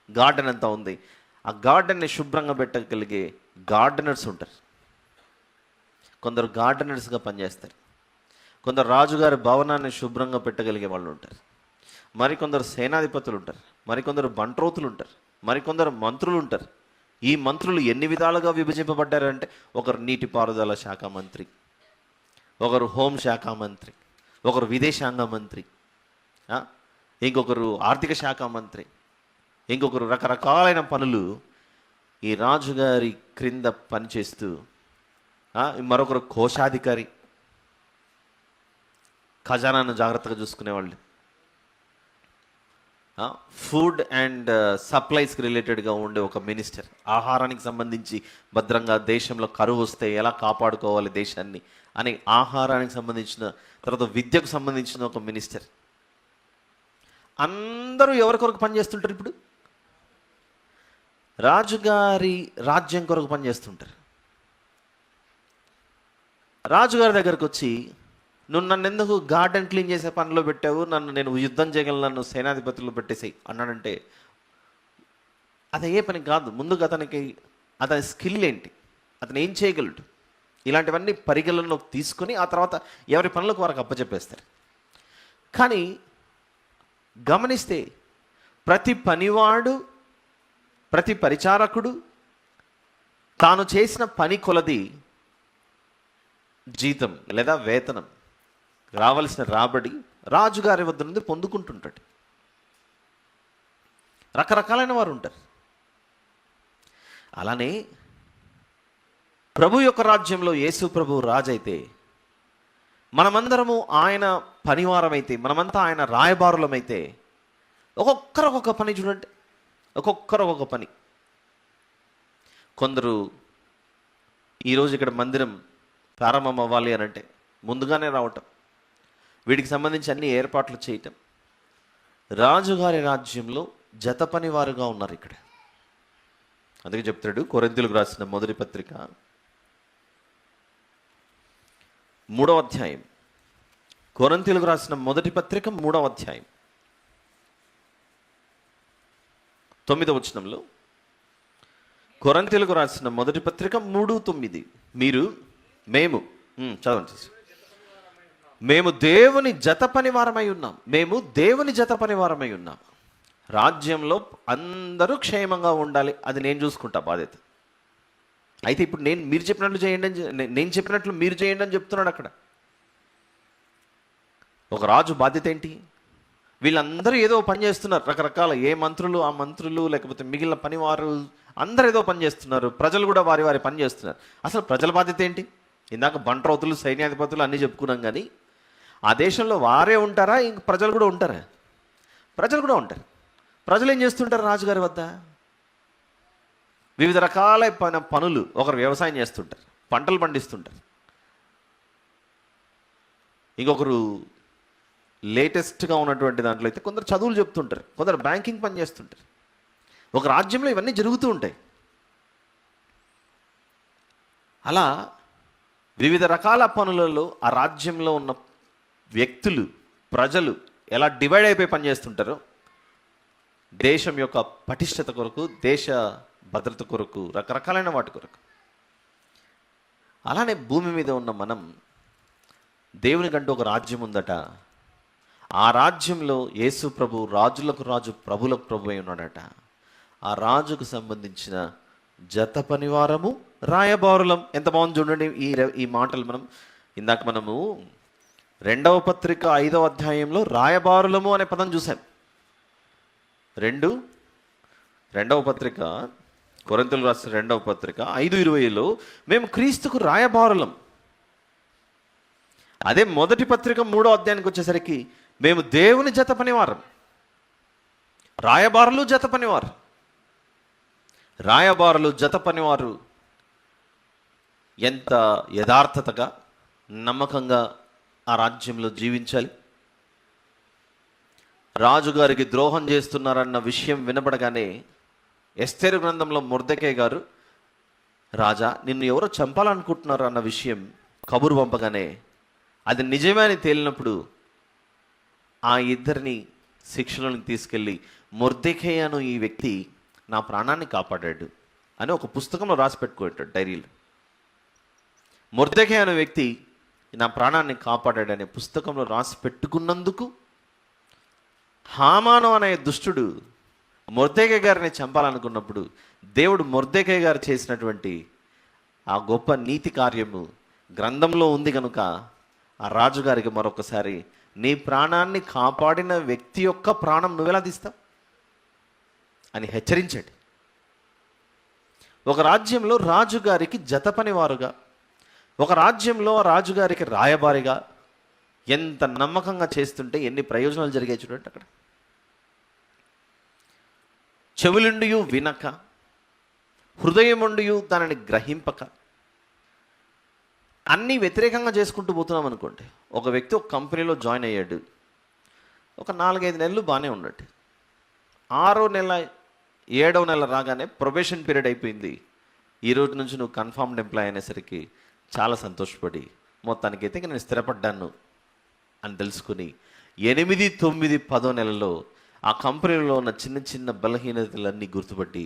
గార్డెన్ అంతా ఉంది, ఆ గార్డెన్ని శుభ్రంగా పెట్టగలిగే గార్డెనర్స్ ఉంటారు. కొందరు గార్డెనర్స్గా పనిచేస్తారు. కొందరు రాజుగారి భవనాన్ని శుభ్రంగా పెట్టగలిగే వాళ్ళు ఉంటారు. మరికొందరు సేనాధిపతులు ఉంటారు, మరికొందరు బంట్రోతులు ఉంటారు, మరికొందరు మంత్రులు ఉంటారు. ఈ మంత్రులు ఎన్ని విధాలుగా విభజింపబడ్డారంటే, ఒకరు నీటిపారుదల శాఖ మంత్రి, ఒకరు హోంశాఖ మంత్రి, ఒకరు విదేశాంగ మంత్రి, ఇంకొకరు ఆర్థిక శాఖ మంత్రి, ఇంకొకరు రకరకాలైన పనులు ఈ రాజుగారి క్రింద పనిచేస్తూ, మరొకరు కోశాధికారి, ఖజానాను జాగ్రత్తగా చూసుకునేవాళ్ళు, ఫుడ్ అండ్ సప్లైస్కి రిలేటెడ్గా ఉండే ఒక మినిస్టర్, ఆహారానికి సంబంధించి భద్రంగా దేశంలో కరువు వస్తే ఎలా కాపాడుకోవాలి దేశాన్ని అని ఆహారానికి సంబంధించిన, తర్వాత విద్యకు సంబంధించిన ఒక మినిస్టర్. అందరూ ఎవరి కొరకు పనిచేస్తుంటారు? ఇప్పుడు రాజుగారి రాజ్యం కొరకు పనిచేస్తుంటారు. రాజుగారి దగ్గరకు వచ్చి, నువ్వు నన్ను ఎందుకు గార్డెన్ క్లీన్ చేసే పనిలో పెట్టావు, నేను యుద్ధం చేయగలను, నన్ను సేనాధిపతులు పెట్టేసాయి అన్నాడంటే అది ఏ పని కాదు. ముందుగా అతని స్కిల్ ఏంటి, అతను ఏం చేయగలడు, ఇలాంటివన్నీ పరిగణలోకి తీసుకొని ఆ తర్వాత ఎవరి పనులకు వారికి అప్పచెప్పేస్తారు. కానీ గమనిస్తే ప్రతి పనివాడు, ప్రతి పరిచారకుడు తాను చేసిన పని కొలది జీతం లేదా వేతనం, రావలసిన రాబడి రాజుగారి వద్ద నుండి పొందుకుంటుంటాడు. రకరకాలైన వారు ఉంటారు. అలానే ప్రభు యొక్క రాజ్యంలో యేసు ప్రభు రాజు అయితే, మనమందరము ఆయన పనివారమైతే, మనమంతా ఆయన రాయబారులమైతే, ఒక్కొక్కరు ఒక్కొక్క పని చూడండి, ఒక్కొక్కరు ఒక్కొక్క పని. కొందరు ఈరోజు ఇక్కడ మందిరం ప్రారంభం అవ్వాలి అని అంటే ముందుగానే రావటం, వీటికి సంబంధించి అన్ని ఏర్పాట్లు చేయటం. రాజుగారి రాజ్యంలో జత పనివారుగా ఉన్నారు ఇక్కడ. అందుకే చెప్తాడు కొరింథీయులకు రాసిన మొదటి పత్రిక 3వ అధ్యాయం కొరింథీయులకు రాసిన మొదటి పత్రిక 3వ అధ్యాయం 9వ వచనంలో, కొరింథీయులకు రాసిన మొదటి పత్రిక 3:9, చదవండి. మేము దేవుని జత పనివారమై ఉన్నాం. మేము దేవుని జత పనివారమై ఉన్నాం. రాజ్యంలో అందరూ క్షేమంగా ఉండాలి, అది నేను చూసుకుంటా బాధ్యత. అయితే ఇప్పుడు మీరు చెప్పినట్లు చేయండి నేను చెప్పినట్లు మీరు చేయండి అని చెప్తున్నాడు అక్కడ. ఒక రాజు బాధ్యత ఏంటి? వీళ్ళందరూ ఏదో పని చేస్తున్నారు, రకరకాల ఆ మంత్రులు లేకపోతే మిగిలిన పనివారు అందరూ ఏదో పని చేస్తున్నారు, ప్రజలు కూడా వారి వారి పని చేస్తున్నారు. అసలు ప్రజల బాధ్యత ఏంటి? ఇందాక బంట్రౌతులు, సైన్యాధిపతులు అన్నీ చెప్పుకున్నాం, కానీ ఆ దేశంలో వారే ఉంటారా, ఇంక ప్రజలు కూడా ఉంటారా? ప్రజలు కూడా ఉంటారు. ప్రజలు ఏం చేస్తుంటారు? రాజుగారి వద్ద వివిధ రకాల పనులు, ఒకరు వ్యవసాయం చేస్తుంటారు, పంటలు పండిస్తుంటారు, ఇంకొకరు లేటెస్ట్గా ఉన్నటువంటి దాంట్లో అయితే కొందరు చదువులు చెప్తుంటారు, కొందరు బ్యాంకింగ్ పని చేస్తుంటారు. ఒక రాజ్యంలో ఇవన్నీ జరుగుతూ ఉంటాయి. అలా వివిధ రకాల పనులలో ఆ రాజ్యంలో ఉన్న వ్యక్తులు, ప్రజలు ఎలా డివైడ్ అయిపోయి పనిచేస్తుంటారో, దేశం యొక్క పటిష్టత కొరకు, దేశ భద్రత కొరకు, రకరకాలైన వాటి కొరకు. అలానే భూమి మీద ఉన్న మనం, దేవునికంటూ ఒక రాజ్యం ఉందట. ఆ రాజ్యంలో యేసు ప్రభు రాజులకు రాజు, ప్రభులకు ప్రభు అయి ఉన్నాడట. ఆ రాజుకు సంబంధించిన జత పనివారము, రాయబారులం. ఎంత బాగుంది చూడండి ఈ మాటలు. ఇందాక మనము 2వ పత్రిక 5వ అధ్యాయంలో రాయబారులము అనే పదం చూసాం. 2వ పత్రిక, కొరింథీయులకు రాసిన 2వ పత్రిక 5:20లో మేము క్రీస్తుకు రాయబారులం. అదే మొదటి పత్రిక 3వ అధ్యాయానికి వచ్చేసరికి మేము దేవుని జత పనివారం. రాయబారులు జత పనివారు. రాయబారులు జత పనివారు ఎంత యథార్థతగా, నమ్మకంగా ఆ రాజ్యంలో జీవించాలి. రాజుగారికి ద్రోహం చేస్తున్నారన్న విషయం వినబడగానే ఎస్తేరు గ్రంథంలో మొర్దెకై గారు, రాజా నిన్ను ఎవరో చంపాలనుకుంటున్నారు అన్న విషయం కబురు పంపగానే అది నిజమే అని తేలినప్పుడు ఆ ఇద్దరిని శిక్షలోకి తీసుకెళ్ళి, మొర్దెకై అను ఈ వ్యక్తి నా ప్రాణాన్ని కాపాడాడు అని ఒక పుస్తకంలో రాసి పెట్టుకుంటాడు, డైరీలో. మొర్దెకై అనే వ్యక్తి నా ప్రాణాన్ని కాపాడాడు అనే పుస్తకంలో రాసి పెట్టుకున్నందుకు హామాను అనే దుష్టుడు మొర్దెకై గారిని చంపాలనుకున్నప్పుడు దేవుడు మొర్దెకై గారు చేసినటువంటి ఆ గొప్ప నీతి కార్యము గ్రంథంలో ఉంది కనుక ఆ రాజుగారికి మరొకసారి, నీ ప్రాణాన్ని కాపాడిన వ్యక్తి యొక్క ప్రాణం నువ్వెలా తీస్తావు అని హెచ్చరించాడు. ఒక రాజ్యంలో రాజుగారికి జత పనివారుగా, ఒక రాజ్యంలో రాజుగారికి రాయబారిగా ఎంత నమ్మకంగా చేస్తుంటే ఎన్ని ప్రయోజనాలు జరిగాయి చూడండి. అక్కడ చెవులుండియు వినక, హృదయముండియు దానిని గ్రహింపక, అన్నీ వ్యతిరేకంగా చేసుకుంటూ పోతున్నాం అనుకోండి. ఒక వ్యక్తి ఒక కంపెనీలో జాయిన్ అయ్యాడు, ఒక 4-5 నెలలు బాగానే ఉన్నాడు. 6వ నెల 7వ నెల రాగానే ప్రొబేషన్ పీరియడ్ అయిపోయింది, ఈ రోజు నుంచి నువ్వు కన్ఫర్మ్డ్ ఎంప్లాయ్ అనేసరికి చాలా సంతోషపడి, మొత్తానికైతే నేను స్థిరపడ్డాను అని తెలుసుకుని 8, 9, 10వ నెలలో ఆ కంపెనీలో ఉన్న చిన్న చిన్న బలహీనతలన్నీ గుర్తుపట్టి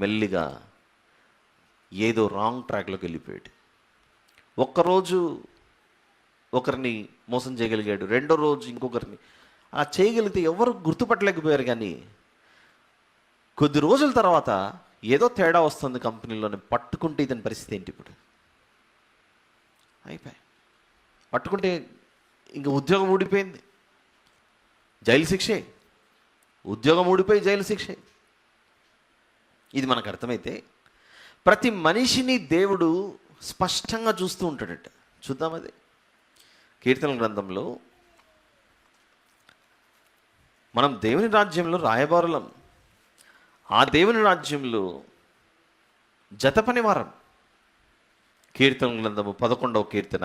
మెల్లిగా ఏదో రాంగ్ ట్రాక్లోకి వెళ్ళిపోయాడు. ఒక్కరోజు ఒకరిని మోసం చేయగలిగాడు, రెండో రోజు ఇంకొకరిని అలా చేయగలిగితే ఎవరు గుర్తుపట్టలేకపోయారు. కానీ కొద్ది రోజుల తర్వాత ఏదో తేడా వస్తుంది కంపెనీలోనే, పట్టుకుంటే ఇతని పరిస్థితి ఏంటి? ఇప్పుడు అయిపోయి పట్టుకుంటే ఇంక ఉద్యోగం ఊడిపోయింది, జైలు శిక్షే. ఉద్యోగం ఊడిపోయి జైలు శిక్షే. ఇది మనకు అర్థమైతే ప్రతి మనిషిని దేవుడు స్పష్టంగా చూస్తూ ఉంటాడట. చూద్దాం, అది కీర్తనల గ్రంథంలో మనం దేవుని రాజ్యంలో రాయబారులం, ఆ దేవుని రాజ్యంలో జత పనివారం. కీర్తనల గ్రంథము 11వ కీర్తన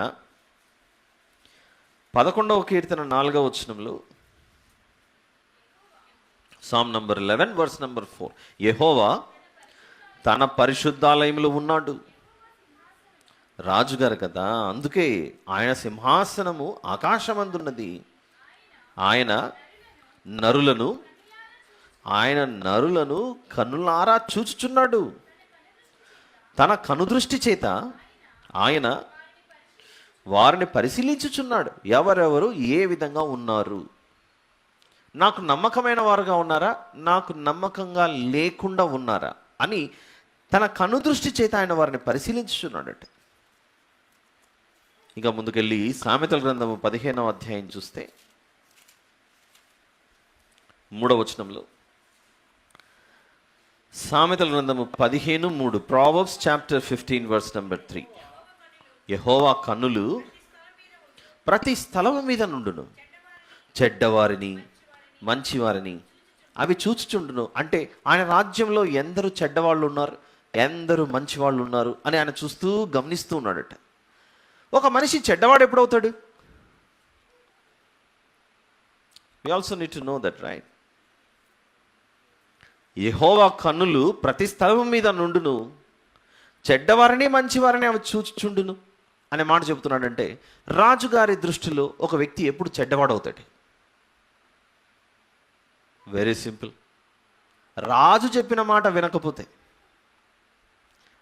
4వ వచనంలో, సామ్ నంబర్ 11 వర్స్ నంబర్ 4, యెహోవా తన పరిశుద్ధాలయంలో ఉన్నాడు, రాజుగారు కదా, అందుకే ఆయన సింహాసనము ఆకాశమందున్నది. ఆయన నరులను కన్నులారా చూచుచున్నాడు. తన కనుదృష్టి చేత ఆయన వారిని పరిశీలించుచున్నాడు, ఎవరెవరు ఏ విధంగా ఉన్నారు. నాకు నమ్మకమైన వారుగా ఉన్నారా, నాకు నమ్మకంగా లేకుండా ఉన్నారా అని తన కనుదృష్టి చేత ఆయన వారిని పరిశీలించుచున్నాడట. ఇక ముందుకెళ్ళి సామెతల గ్రంథము 15వ అధ్యాయం చూస్తే 3వ వచనంలో, సామెతల గ్రంథము 15:3, Proverbs chapter 15 verse number 3. యెహోవా కన్నులు ప్రతి స్థలము మీద నుండును, చెడ్డవారిని మంచివారిని అవి చూచుచుండును. అంటే ఆయన రాజ్యంలో ఎందరు చెడ్డవాళ్ళు ఉన్నారు, ఎందరు మంచివాళ్ళు ఉన్నారు అని ఆయన చూస్తూ గమనిస్తూ ఉన్నాడట. ఒక మనిషి చెడ్డవాడు ఎప్పుడవుతాడు? We also need to know that, right? యెహోవా కన్నులు ప్రతి స్థలం మీద నుండును, చెడ్డవారిని మంచివారిని అవి చూచుచుండును అనే మాట చెబుతున్నాడంటే, రాజుగారి దృష్టిలో ఒక వ్యక్తి ఎప్పుడు చెడ్డవాడవుతాడు? Very simple. రాజు చెప్పిన మాట వినకపోతే,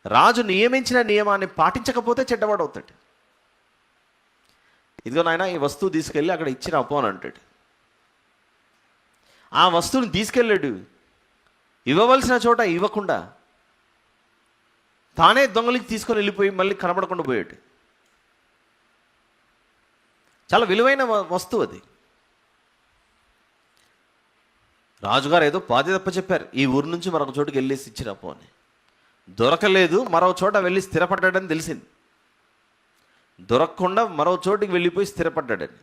రాజు నియమించిన నియమాన్ని పాటించకపోతే చెడ్డవాడవుతాడు. ఇదిగో నాయన, ఈ వస్తువు తీసుకెళ్ళి అక్కడ ఇచ్చిన అపో అని అంటాడు. ఆ వస్తువుని తీసుకెళ్ళాడు, ఇవ్వవలసిన చోట ఇవ్వకుండా తానే దొంగలికి తీసుకొని వెళ్ళిపోయి మళ్ళీ కనబడకుండా పోయాడు. చాలా విలువైన వస్తువు అది. రాజుగారు ఏదో బాధ్యత చెప్పారు, ఈ ఊరు నుంచి మరొక చోటుకి వెళ్ళేసి ఇచ్చినపో అని. దొరకలేదు, మరో చోట వెళ్ళి స్థిరపడ్డాడని తెలిసింది. దొరకకుండా మరో చోటుకి వెళ్ళిపోయి స్థిరపడ్డాడని.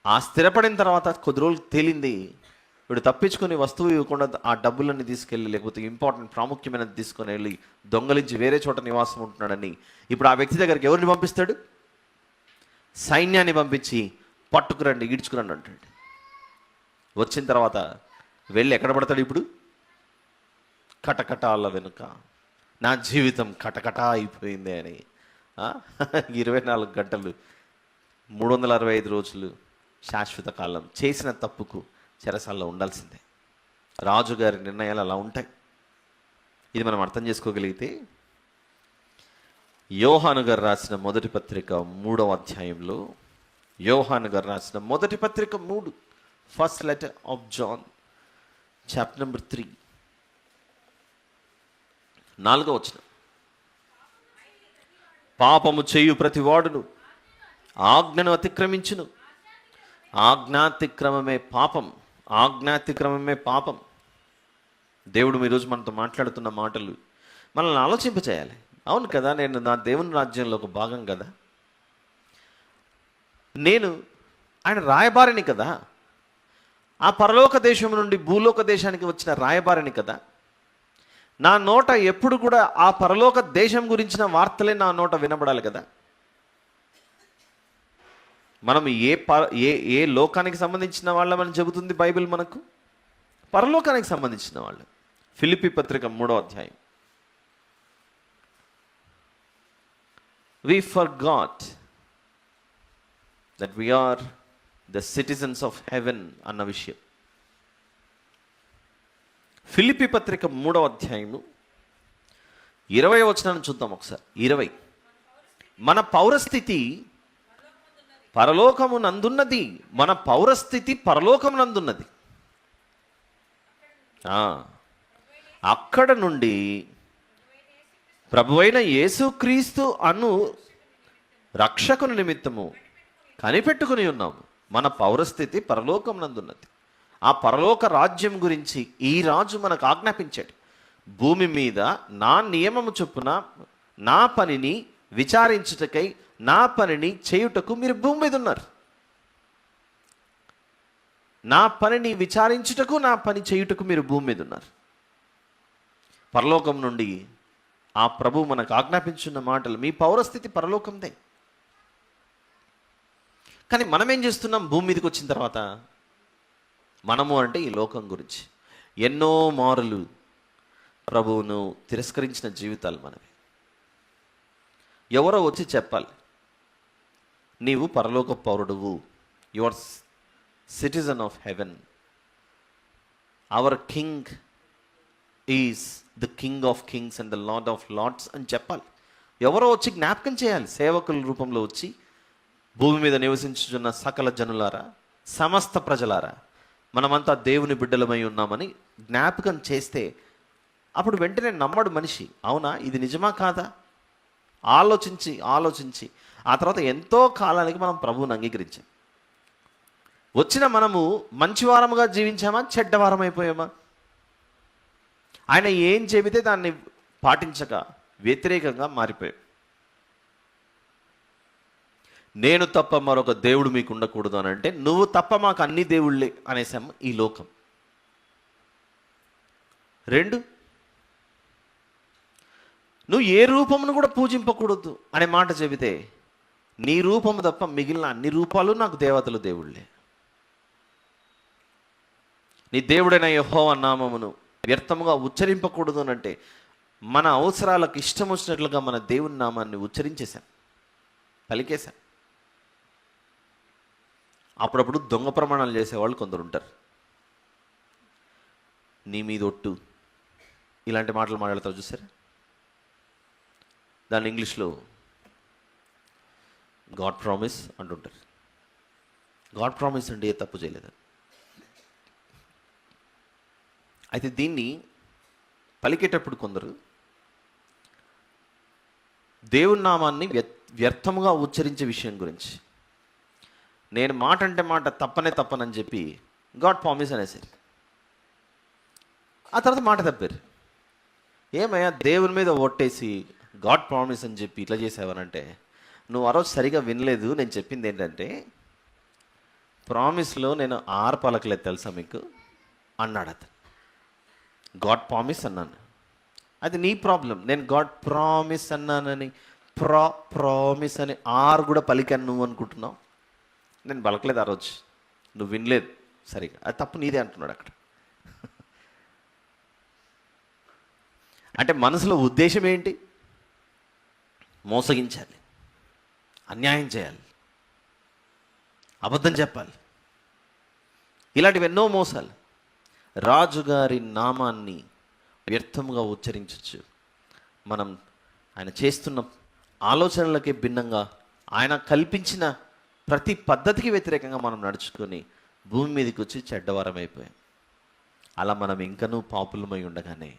ఆ స్థిరపడిన తర్వాత కొద్ది రోజులు తేలింది, వీడు తప్పించుకొని వస్తువు ఇవ్వకుండా ఆ డబ్బులన్నీ తీసుకెళ్ళి, లేకపోతే ఇంపార్టెంట్ ప్రాముఖ్యమైనది తీసుకొని వెళ్ళి దొంగలించి వేరే చోట నివాసం ఉంటున్నాడని. ఇప్పుడు ఆ వ్యక్తి దగ్గరికి ఎవరిని పంపిస్తాడు? సైన్యాన్ని పంపించి పట్టుకురండి, ఈడ్చుకురండి అంటాడు. వచ్చిన తర్వాత వెళ్ళి ఎక్కడ పడతాడు? ఇప్పుడు కటకటాల వెనుక నా జీవితం కటకటా అయిపోయింది అని 24 గంటలు 365 రోజులు శాశ్వత కాలం చేసిన తప్పుకు చెరసాల్లో ఉండాల్సిందే. రాజుగారి నిర్ణయాలు అలా ఉంటాయి. ఇది మనం అర్థం చేసుకోగలిగితే, యోహాను గారు రాసిన మొదటి పత్రిక 3వ అధ్యాయంలో, యోహాను గారు రాసిన మొదటి పత్రిక 3, first letter of John chapter number 3, 4వ వచనం. పాపము చేయు ప్రతి వాడును ఆజ్ఞను అతిక్రమించును, ఆజ్ఞాతిక్రమమే పాపం, ఆజ్ఞాతిక్రమమే పాపం. దేవుడు ఈరోజు మనతో మాట్లాడుతున్న మాటలు మనల్ని ఆలోచింపచేయాలి. అవును కదా, నేను నా దేవుని రాజ్యంలో ఒక భాగం కదా, నేను ఆయన రాయబారిని కదా, ఆ పరలోక దేశం నుండి భూలోక దేశానికి వచ్చిన రాయబారిని కదా. నా నోట ఎప్పుడు కూడా ఆ పరలోక దేశం గురించిన వార్తలే నా నోట వినబడాలి కదా. మనం ఏ లోకానికి సంబంధించిన వాళ్ళమని చెబుతుంది బైబిల్ మనకు? పరలోకానికి సంబంధించిన వాళ్ళు. ఫిలిప్పీ పత్రిక 3వ అధ్యాయం. We forgot that we are the citizens of heaven అన్న విషయం. ఫిలిప్పీ పత్రిక 3వ అధ్యాయము 20వ వచనాన్ని చూద్దాం ఒకసారి. 20, మన పౌరస్థితి పరలోకమునందున్నది, మన పౌరస్థితి పరలోకమునందున్నది. అక్కడ నుండి ప్రభువైన యేసుక్రీస్తు అను రక్షకుని నిమిత్తము కనిపెట్టుకుని ఉన్నాము. మన పౌరస్థితి పరలోకమునందున్నది. ఆ పరలోక రాజ్యం గురించి ఈ రాజు మనకు ఆజ్ఞాపించాడు. భూమి మీద నా నియమము చొప్పున నా పనిని విచారించుటకై, నా పనిని చేయుటకు మీరు భూమి మీద ఉన్నారు. నా పనిని విచారించుటకు, నా పని చేయుటకు మీరు భూమి మీద ఉన్నారు. పరలోకం నుండి ఆ ప్రభు మనకు ఆజ్ఞాపించున్న మాటలు, మీ పౌరస్థితి పరలోకందే. కానీ మనం ఏం చేస్తున్నాం? భూమి మీదకి వచ్చిన తర్వాత మనము అంటే ఈ లోకం గురించి ఎన్నో మారులు ప్రభువును తిరస్కరించిన జీవితాలు మనవి. ఎవరో వచ్చి చెప్పాలి, నీవు పరలోక పౌరుడువు, your citizen of heaven, our king is the king of kings and the lord of lords అని చెప్పాలి. ఎవరో వచ్చి జ్ఞాపకం చేయాలి, సేవకుల రూపంలో వచ్చి, భూమి మీద నివసించుచున్న సకల జనులారా, సమస్త ప్రజలారా, మనమంతా దేవుని బిడ్డలమై ఉన్నామని జ్ఞాపకం చేస్తే అప్పుడు వెంటనే నమ్మడు మనిషి. అవునా, ఇది నిజమా కాదా ఆలోచించి ఆలోచించి ఆ తర్వాత ఎంతో కాలానికి మనం ప్రభువుని అంగీకరించాం. వచ్చిన మనము మంచివారముగా జీవించామా, చెడ్డవారం అయిపోయామా? ఆయన ఏం చెబితే దాన్ని పాటించక వ్యతిరేకంగా మారిపోయాం. నేను తప్ప మరొక దేవుడు మీకు ఉండకూడదు అని అంటే, నువ్వు తప్ప మాకు అన్ని దేవుళ్ళే అనేసాం ఈ లోకం. 2, నువ్వు ఏ రూపమును కూడా పూజింపకూడదు అనే మాట చెబితే, నీ రూపము తప్ప మిగిలిన అన్ని రూపాలు నాకు దేవతలు దేవుళ్ళే. నీ దేవుడైన యెహోవా నామమును వ్యర్థముగా ఉచ్చరింపకూడదు అని అంటే, మన అవసరాలకు ఇష్టం వచ్చినట్లుగా మన దేవుని నామాన్ని ఉచ్చరించేశాం, పలికేశాం. అప్పుడప్పుడు దొంగ ప్రమాణాలు చేసేవాళ్ళు కొందరు ఉంటారు. నీ మీద ఒట్టు, ఇలాంటి మాటలు మాట్లాడతారు చూసారా, దాన్ని ఇంగ్లీష్లో గాడ్ ప్రామిస్ అంటుంటారు. గాడ్ ప్రామిస్ అంటే ఏ తప్పు చేయలేదు. అయితే దీన్ని పలికేటప్పుడు కొందరు దేవుని నామాన్ని వ్యర్థముగా ఉచ్చరించే విషయం గురించి, నేను మాట అంటే మాట, తప్పనే తప్పనని చెప్పి గాడ్ ప్రామిస్ అనేసారు. ఆ తర్వాత మాట తప్పారు. ఏమయ్యా, దేవుని మీద ఓట్టేసి గాడ్ ప్రామిస్ అని చెప్పి ఇట్లా చేసావనంటే, నువ్వు ఆ రోజు సరిగా వినలేదు. నేను చెప్పింది ఏంటంటే, ప్రామిస్లో నేను 6 పలకలేదు తెలుసా మీకు అన్నాడు అతను. గాడ్ ప్రామిస్ అన్నాను, అది నీ ప్రాబ్లం. నేను గాడ్ ప్రామిస్ అన్నానని ప్రామిస్ అని 6 కూడా పలికాను నువ్వు అనుకుంటున్నావు. నేను పలకలేదు ఆ రోజు, నువ్వు వినలేదు సరిగా, అది తప్పు నీదే అంటున్నాడు అక్కడ. అంటే మనసులో ఉద్దేశం ఏంటి? మోసగించాలి, అన్యాయం చేయాలి, అబద్ధం చెప్పాలి, ఇలాంటివి ఎన్నో మోసాలు. రాజుగారి నామాన్ని వ్యర్థముగా ఉచ్చరించవచ్చు. మనం ఆయన చేస్తున్న ఆలోచనలకి భిన్నంగా, ఆయన కల్పించిన ప్రతి పద్ధతికి వ్యతిరేకంగా మనం నడుచుకొని భూమి మీదకి వచ్చి చెడ్డవారం అయిపోయాం. అలా మనం ఇంకనూ పాపులమై ఉండగానే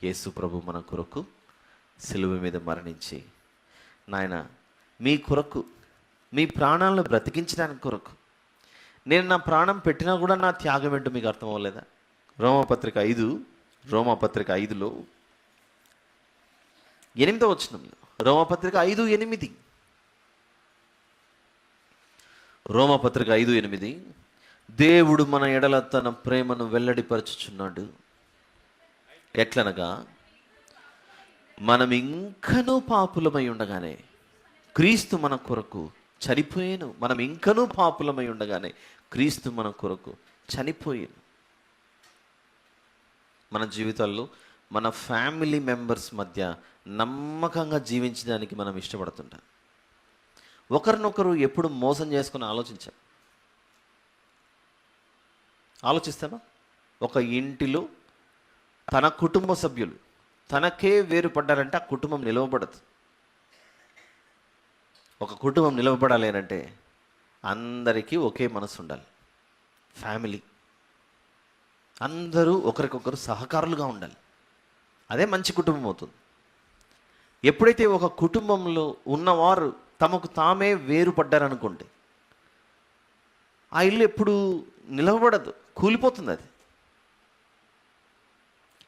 యేసు ప్రభు మన కొరకు సిలువ మీద మరణించి, నాయన మీ కొరకు, మీ ప్రాణాలను బ్రతికించడానికి కొరకు నేను నా ప్రాణం పెట్టినా కూడా నా త్యాగం ఏంటో మీకు అర్థం అవ్వలేదా? రోమపత్రిక 5లో 8వ వచనంలో, రోమపత్రిక 5:8, రోమపత్రిక 5:8, దేవుడు మన ఎడల తన ప్రేమను వెల్లడిపరచుచున్నాడు. ఎట్లనగా, మనం ఇంకనూ పాపులమై ఉండగానే క్రీస్తు మన కొరకు చనిపోయాను. మనం ఇంకనూ పాపులమై ఉండగానే క్రీస్తు మన కొరకు చనిపోయాను. మన జీవితాల్లో మన ఫ్యామిలీ మెంబర్స్ మధ్య నమ్మకంగా జీవించడానికి మనం ఇష్టపడుతుంటాం. ఒకరినొకరు ఎప్పుడు మోసం చేసుకుని ఆలోచిస్తామా? ఒక ఇంటిలో తన కుటుంబ సభ్యులు తనకే వేరుపడ్డారంటే ఆ కుటుంబం నిలవబడదు. ఒక కుటుంబం నిలవబడాలి అంటే అందరికీ ఒకే మనసు ఉండాలి. ఫ్యామిలీ అందరూ ఒకరికొకరు సహకారులుగా ఉండాలి. అదే మంచి కుటుంబం అవుతుంది. ఎప్పుడైతే ఒక కుటుంబంలో ఉన్నవారు తమకు తామే వేరుపడ్డారనుకోండి, ఆ ఇల్లు ఎప్పుడు నిలవబడదు, కూలిపోతుంది. అది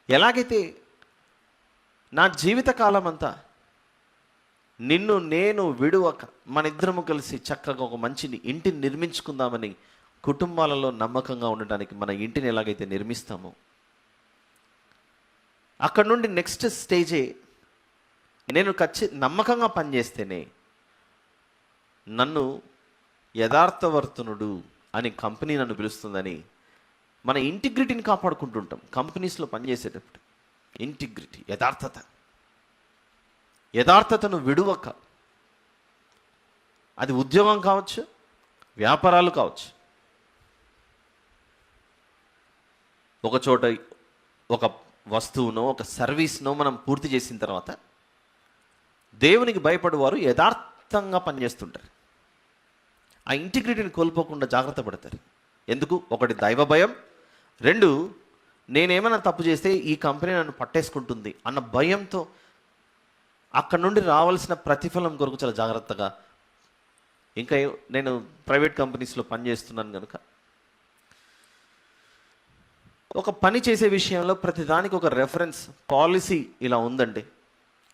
ఎలాగైతే నా జీవితకాలం అంతా నిన్ను నేను విడువక మన ఇద్దరము కలిసి చక్కగా ఒక మంచి ఇంటిని నిర్మించుకుందామని కుటుంబాలలో నమ్మకంగా ఉండడానికి మన ఇంటిని ఎలాగైతే నిర్మిస్తామో, అక్కడ నుండి నెక్స్ట్ స్టేజే నేను నమ్మకంగా పనిచేస్తేనే నన్ను యథార్థవర్తనుడు అని కంపెనీ నన్ను పిలుస్తుందని మన ఇంటిగ్రిటీని కాపాడుకుంటుంటాం కంపెనీస్లో పనిచేసేటప్పుడు. ఇంటిగ్రిటీ, యథార్థతను విడువక, అది ఉద్యోగం కావచ్చు, వ్యాపారాలు కావచ్చు. ఒక చోట ఒక వస్తువునో ఒక సర్వీస్నో మనం పూర్తి చేసిన తర్వాత దేవునికి భయపడేవారు యథార్థంగా పనిచేస్తుంటారు. ఆ ఇంటిగ్రిటీని కోల్పోకుండా జాగ్రత్త పడతారు. ఎందుకు? ఒకటి దైవ భయం, రెండు నేనేమైనా తప్పు చేస్తే ఈ కంపెనీ నన్ను పట్టేసుకుంటుంది అన్న భయంతో అక్కడ నుండి రావాల్సిన ప్రతిఫలం కొరకు చాలా జాగ్రత్తగా. ఇంకా నేను ప్రైవేట్ కంపెనీస్లో పనిచేస్తున్నాను కనుక ఒక పని చేసే విషయంలో ప్రతిదానికి ఒక రెఫరెన్స్ పాలసీ ఇలా ఉందండి,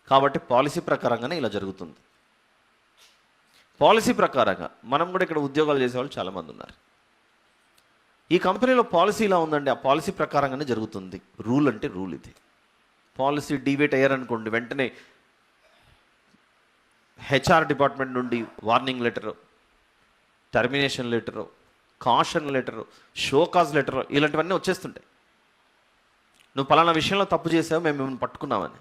కాబట్టి పాలసీ ప్రకారంగానే ఇలా జరుగుతుంది. పాలసీ ప్రకారంగా మనం కూడా ఇక్కడ ఉద్యోగాలు చేసేవాళ్ళు చాలామంది ఉన్నారు. ఈ కంపెనీలో పాలసీ ఇలా ఉందండి, ఆ పాలసీ ప్రకారంగానే జరుగుతుంది. రూల్ అంటే రూల్ ఇది. పాలసీ డివేట్ అయ్యారనుకోండి, వెంటనే హెచ్ఆర్ డిపార్ట్మెంట్ నుండి warning letter, termination letter, caution letter, show cause letter, ఇలాంటివన్నీ వచ్చేస్తుంటాయి. నువ్వు పలానా విషయంలో తప్పు చేసావు, మేము మిమ్మల్ని పట్టుకున్నామని.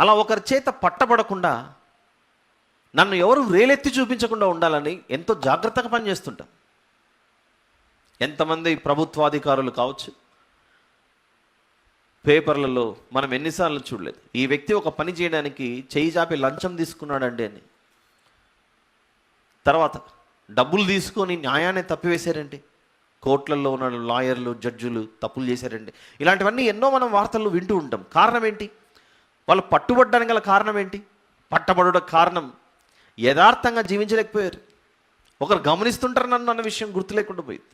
అలా ఒకరి చేత పట్టబడకుండా, నన్ను ఎవరు వేలెత్తి చూపించకుండా ఉండాలని ఎంతో జాగ్రత్తగా పనిచేస్తుంటాం. ఎంతమంది ప్రభుత్వాధికారులు కావచ్చు, పేపర్లలో మనం ఎన్నిసార్లు చూడలేదు, ఈ వ్యక్తి ఒక పని చేయడానికి చేయి చాపి లంచం తీసుకున్నాడండి అని. తర్వాత డబ్బులు తీసుకొని న్యాయాన్ని తప్పివేశారండి, కోర్టులలో ఉన్న లాయర్లు, జడ్జులు తప్పులు చేశారండి. ఇలాంటివన్నీ ఎన్నో మనం వార్తల్లో వింటూ ఉంటాం. కారణం ఏంటి? వాళ్ళు పట్టుబడ్డానికి గల కారణం ఏంటి? పట్టబడుట కారణం యథార్థంగా జీవించలేకపోయారు. ఒకరు గమనిస్తుంటారు నన్ను అన్న విషయం గుర్తు లేకుండా పోయింది.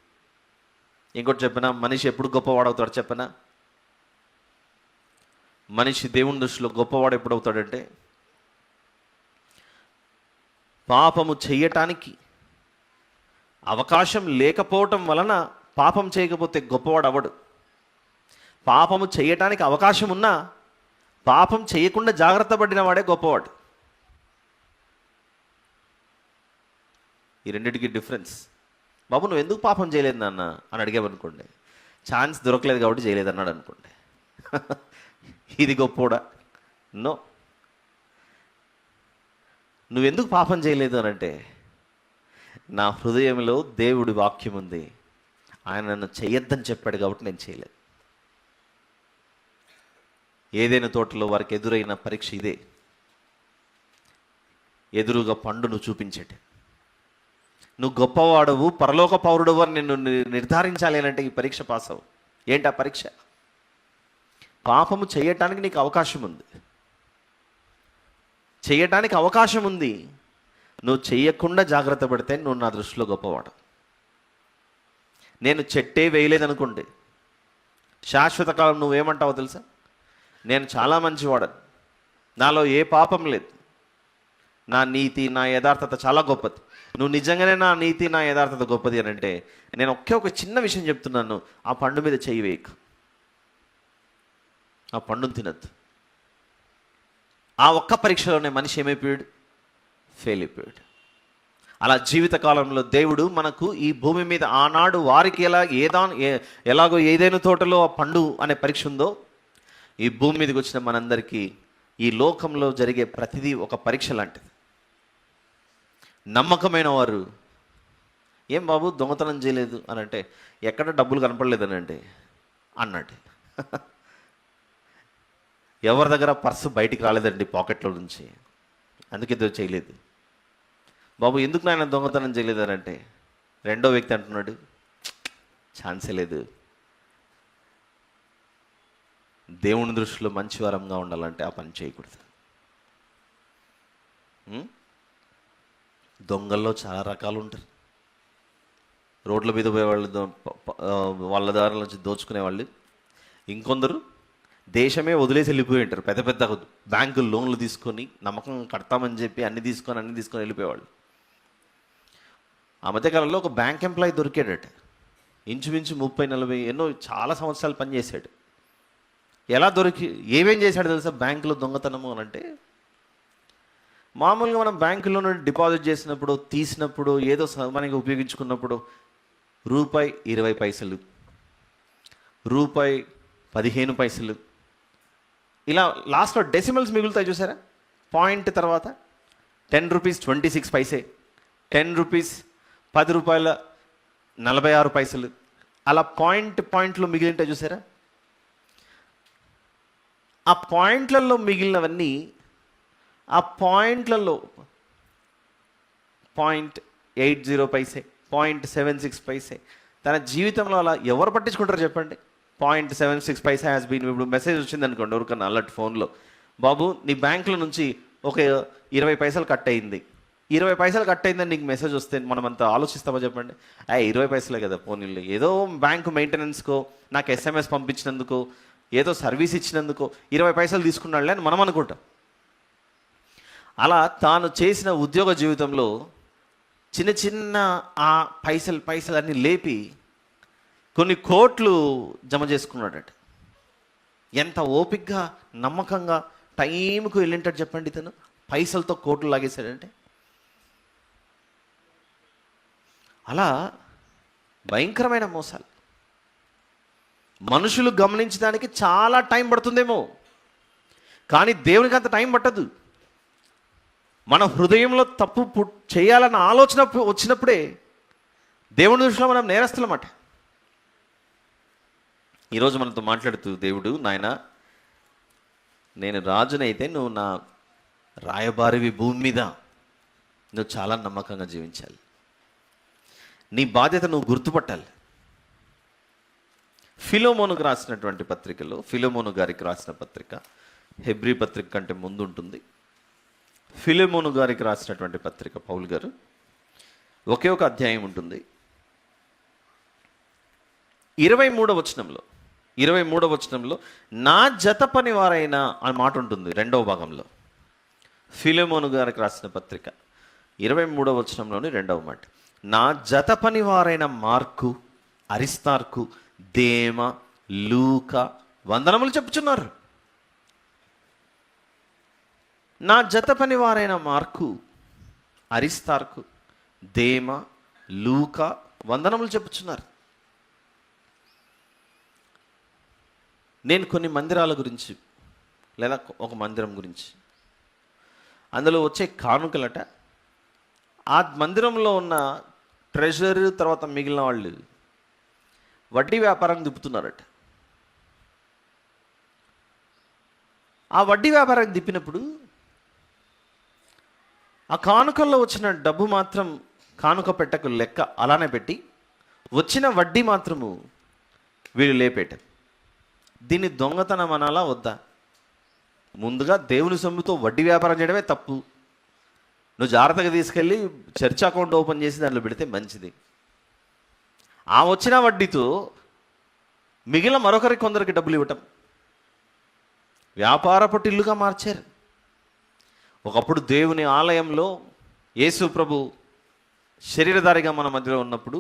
ఇంకోటి చెప్పినా, మనిషి ఎప్పుడు గొప్పవాడవుతాడు చెప్పనా? మనిషి దేవుని దృష్టిలో గొప్పవాడు ఎప్పుడవుతాడంటే, పాపము చెయ్యటానికి అవకాశం లేకపోవటం వలన పాపం చేయకపోతే గొప్పవాడు అవడు. పాపము చేయటానికి అవకాశం ఉన్నా పాపం చేయకుండా జాగ్రత్త పడిన వాడే గొప్పవాడు. ఈ రెండింటికి డిఫరెన్స్. బాబు నువ్వు ఎందుకు పాపం చేయలేదు నాన్న అని అడిగామనుకోండి, ఛాన్స్ దొరకలేదు కాబట్టి చేయలేదు అన్నాడు అనుకోండి, ఇది గొప్పోడా? నో. నువ్వెందుకు పాపం చేయలేదు అని అంటే, నా హృదయంలో దేవుడి వాక్యం ఉంది, ఆయన నన్ను చెయ్యొద్దని చెప్పాడు కాబట్టి నేను చేయలేదు. ఏదైనా తోటలో వారికి ఎదురైన పరీక్ష ఇదే. ఎదురుగా పండును చూపించేటి. నువ్వు గొప్పవాడవు, పరలోక పౌరుడవు అని నిన్ను నిర్ధారించాలి అంటే ఈ పరీక్ష పాస్ అవ్వు. ఏంటి ఆ పరీక్ష? పాపము చేయటానికి నీకు అవకాశం ఉంది, చేయటానికి అవకాశం ఉంది. నువ్వు చెయ్యకుండా జాగ్రత్త పడితే నువ్వు నా దృష్టిలో గొప్పవాడు. నేను చెట్టే వేయలేదనుకోండి, శాశ్వత కాలం నువ్వేమంటావో తెలుసా? నేను చాలా మంచివాడను, నాలో ఏ పాపం లేదు, నా నీతి నా యథార్థత చాలా గొప్పది. నువ్వు నిజంగానే నా నీతి నా యథార్థత గొప్పది అని అంటే, నేను ఒక చిన్న విషయం చెప్తున్నాను, ఆ పండు మీద చెయ్యి వేయకు, ఆ పండును తినద్దు. ఆ ఒక్క పరీక్షలోనే మనిషి ఏమైపోయాడు? ఫెయిల్ అయిపోయాడు. అలా జీవితకాలంలో దేవుడు మనకు ఈ భూమి మీద ఆనాడు వారికి ఎలాగో ఏదైనా తోటలో ఆ పండు అనే పరీక్ష ఉందో, ఈ భూమి మీదకి వచ్చిన మనందరికీ ఈ లోకంలో జరిగే ప్రతిదీ ఒక పరీక్ష లాంటిది. నమ్మకమైన వారు, ఏం బాబు దొంగతనం చేయలేదు అని అంటే, ఎక్కడ డబ్బులు కనపడలేదని అంటే అన్నట్టు. ఎవరి దగ్గర పర్సు బయటికి రాలేదండి పాకెట్లో నుంచి, అందుకే చేయలేదు. బాబు ఎందుకు నాయన దొంగతనం చేయలేదని అంటే, రెండో వ్యక్తి అంటున్నాడు, ఛాన్సే లేదు. దేవుని దృష్టిలో మంచి వరంగా ఉండాలంటే ఆ పని చేయకూడదు. దొంగల్లో చాలా రకాలు ఉంటారు. రోడ్ల మీద పోయేవాళ్ళు, వాళ్ళ దారి నుంచి దోచుకునేవాళ్ళు. ఇంకొందరు దేశమే వదిలేసి వెళ్ళిపోయి ఉంటారు. పెద్ద పెద్ద బ్యాంకులు లోన్లు తీసుకొని నమ్మకం కడతామని చెప్పి అన్ని తీసుకొని వెళ్ళిపోయేవాళ్ళు. ఆ మధ్యకాలంలో ఒక బ్యాంక్ ఎంప్లాయీ దొరికాడట, ఇంచుమించు 30-40 ఎన్నో చాలా సంవత్సరాలు పనిచేశాడు. ఎలా ఏమేం చేశాడు తెలుసా బ్యాంకులో దొంగతనము అని అంటే, మామూలుగా మనం బ్యాంకులో నుండి డిపాజిట్ చేసినప్పుడు, తీసినప్పుడు, ఏదో మనకి ఉపయోగించుకున్నప్పుడు రూపాయి 20 పైసలు, రూపాయి 15 పైసలు, ఇలా లాస్ట్లో డెసిమల్స్ మిగులుతాయి చూసారా, పాయింట్ తర్వాత 10 రూపీస్ 26 పైసే, 10 రూపీస్ 10 రూపాయల 46 పైసలు, అలా పాయింట్లు మిగిలింటాయి చూసారా. ఆ పాయింట్లలో మిగిలినవన్నీ ఆ పాయింట్లలో 0.80 పైసే, 0.76 పైసే. తన జీవితంలో అలా ఎవరు పట్టించుకుంటారు చెప్పండి. 0.76 పైసా హ్యాస్ బీన్. ఇప్పుడు మెసేజ్ వచ్చింది అనుకోండి ఎవరికన్నా అలర్ట్ ఫోన్లో, బాబు నీ బ్యాంకులో నుంచి ఒక 20 పైసలు కట్ అయింది, 20 పైసలు కట్ అయిందని నీకు మెసేజ్ వస్తే మనం అంతా ఆలోచిస్తామా చెప్పండి. 20 పైసలే కదా పోనీళ్ళు, ఏదో బ్యాంకు మెయింటెనెన్స్కో, నాకు SMS పంపించినందుకో, ఏదో సర్వీస్ ఇచ్చినందుకో 20 పైసలు తీసుకున్నాడులే అని మనం అనుకుంటాం. అలా తాను చేసిన ఉద్యోగ జీవితంలో చిన్న చిన్న ఆ పైసలు అన్నీ లేపి కొన్ని కోట్లు జమ చేసుకున్నాడట. ఎంత ఓపికగా నమ్మకంగా టైంకు వెళ్ళింటాడు చెప్పండి. ఇతను పైసలతో కోట్లు లాగేశాడంటే అలా భయంకరమైన మోసాలు. మనుషులు గమనించడానికి చాలా టైం పడుతుందేమో, కానీ దేవునికి అంత టైం పట్టదు. మన హృదయంలో తప్పు చేయాలన్న ఆలోచన వచ్చినప్పుడే దేవుని దృష్టిలో మనం నేరస్తులన్నమాట. ఈరోజు మనతో మాట్లాడుతూ దేవుడు, నాయన నేను రాజునైతే నువ్వు నా రాయబారివి భూమి మీద, నువ్వు చాలా నమ్మకంగా జీవించాలి, నీ బాధ్యత నువ్వు గుర్తుపట్టాలి. ఫిలోమోనుకు రాసినటువంటి పత్రికలో, ఫిలోమోను గారికి రాసిన పత్రిక హెబ్రీ పత్రిక కంటే ముందు ఉంటుంది. ఫిలోమోను గారికి రాసినటువంటి పత్రిక పౌలు గారు, ఒకే ఒక అధ్యాయం ఉంటుంది. 23వ వచనంలో నా జత పని వారైన అని మాట ఉంటుంది. 2వ భాగంలో ఫిలోమోను గారికి రాసిన పత్రిక 23వ వచనంలోని 2వ మాట, నా జత పని వారైన మార్కు, అరిస్తార్కు, దేమ, లూక వందనములు చెప్పుచున్నారు. నా జత పని వారైన మార్కు, అరిస్తార్కు, దేమ, లూక వందనములు చెప్పుచున్నారు. నేను కొన్ని మందిరాల గురించి లేదా ఒక మందిరం గురించి, అందులో వచ్చే కానుకలట, ఆ మందిరంలో ఉన్న ట్రెజర్ తర్వాత మిగిలిన వాళ్ళు వడ్డీ వ్యాపారం దిప్పుతున్నారట. ఆ వడ్డీ వ్యాపారం దిప్పినప్పుడు ఆ కానుకల్లో వచ్చిన డబ్బు మాత్రం కానుక పెట్టకు లెక్క అలానే పెట్టి, వచ్చిన వడ్డీ మాత్రము వీళ్ళు లేపేట. దీన్ని దొంగతనం అనాలా వద్దా? ముందుగా దేవుని సొమ్ముతో వడ్డీ వ్యాపారం చేయడమే తప్పు. నువ్వు జాగ్రత్తగా తీసుకెళ్ళి చర్చ్ అకౌంట్ ఓపెన్ చేసి దాంట్లో పెడితే మంచిది. ఆ వచ్చిన వడ్డీతో మిగిలిన మరొకరికి కొందరికి డబ్బులు ఇవ్వటం వ్యాపారపు టిల్లుగా మార్చారు. ఒకప్పుడు దేవుని ఆలయంలో యేసు ప్రభు శరీరధారిగా మన మధ్యలో ఉన్నప్పుడు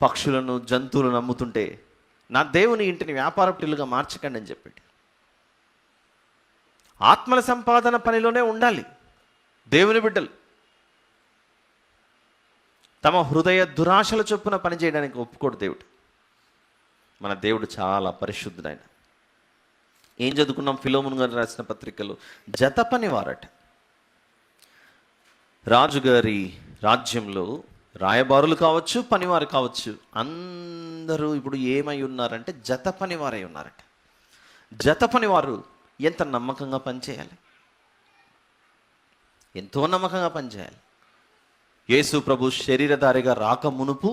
పక్షులను, జంతువులను అమ్ముతుంటే, నా దేవుని ఇంటిని వ్యాపారపు టిల్లుగా మార్చకండి అని చెప్పాడు. ఆత్మల సంపాదన పనిలోనే ఉండాలి దేవుని బిడ్డలు. తమ హృదయ దురాశల చొప్పున పనిచేయడానికి ఒప్పుకోడు దేవుడు. మన దేవుడు చాలా పరిశుద్ధుడు. ఆయన ఏం చదువుకున్నాం? ఫిలోమోను గారు రాసిన పత్రికలో జత పని వారట. రాజుగారి రాజ్యంలో రాయబారులు కావచ్చు, పనివారు కావచ్చు, అందరూ ఇప్పుడు ఏమై ఉన్నారంటే జత పనివారై ఉన్నారట. జత పనివారు ఎంత నమ్మకంగా పనిచేయాలి, ఎంతో నమ్మకంగా పనిచేయాలి. యేసు ప్రభు శరీరధారిగా రాక మునుపు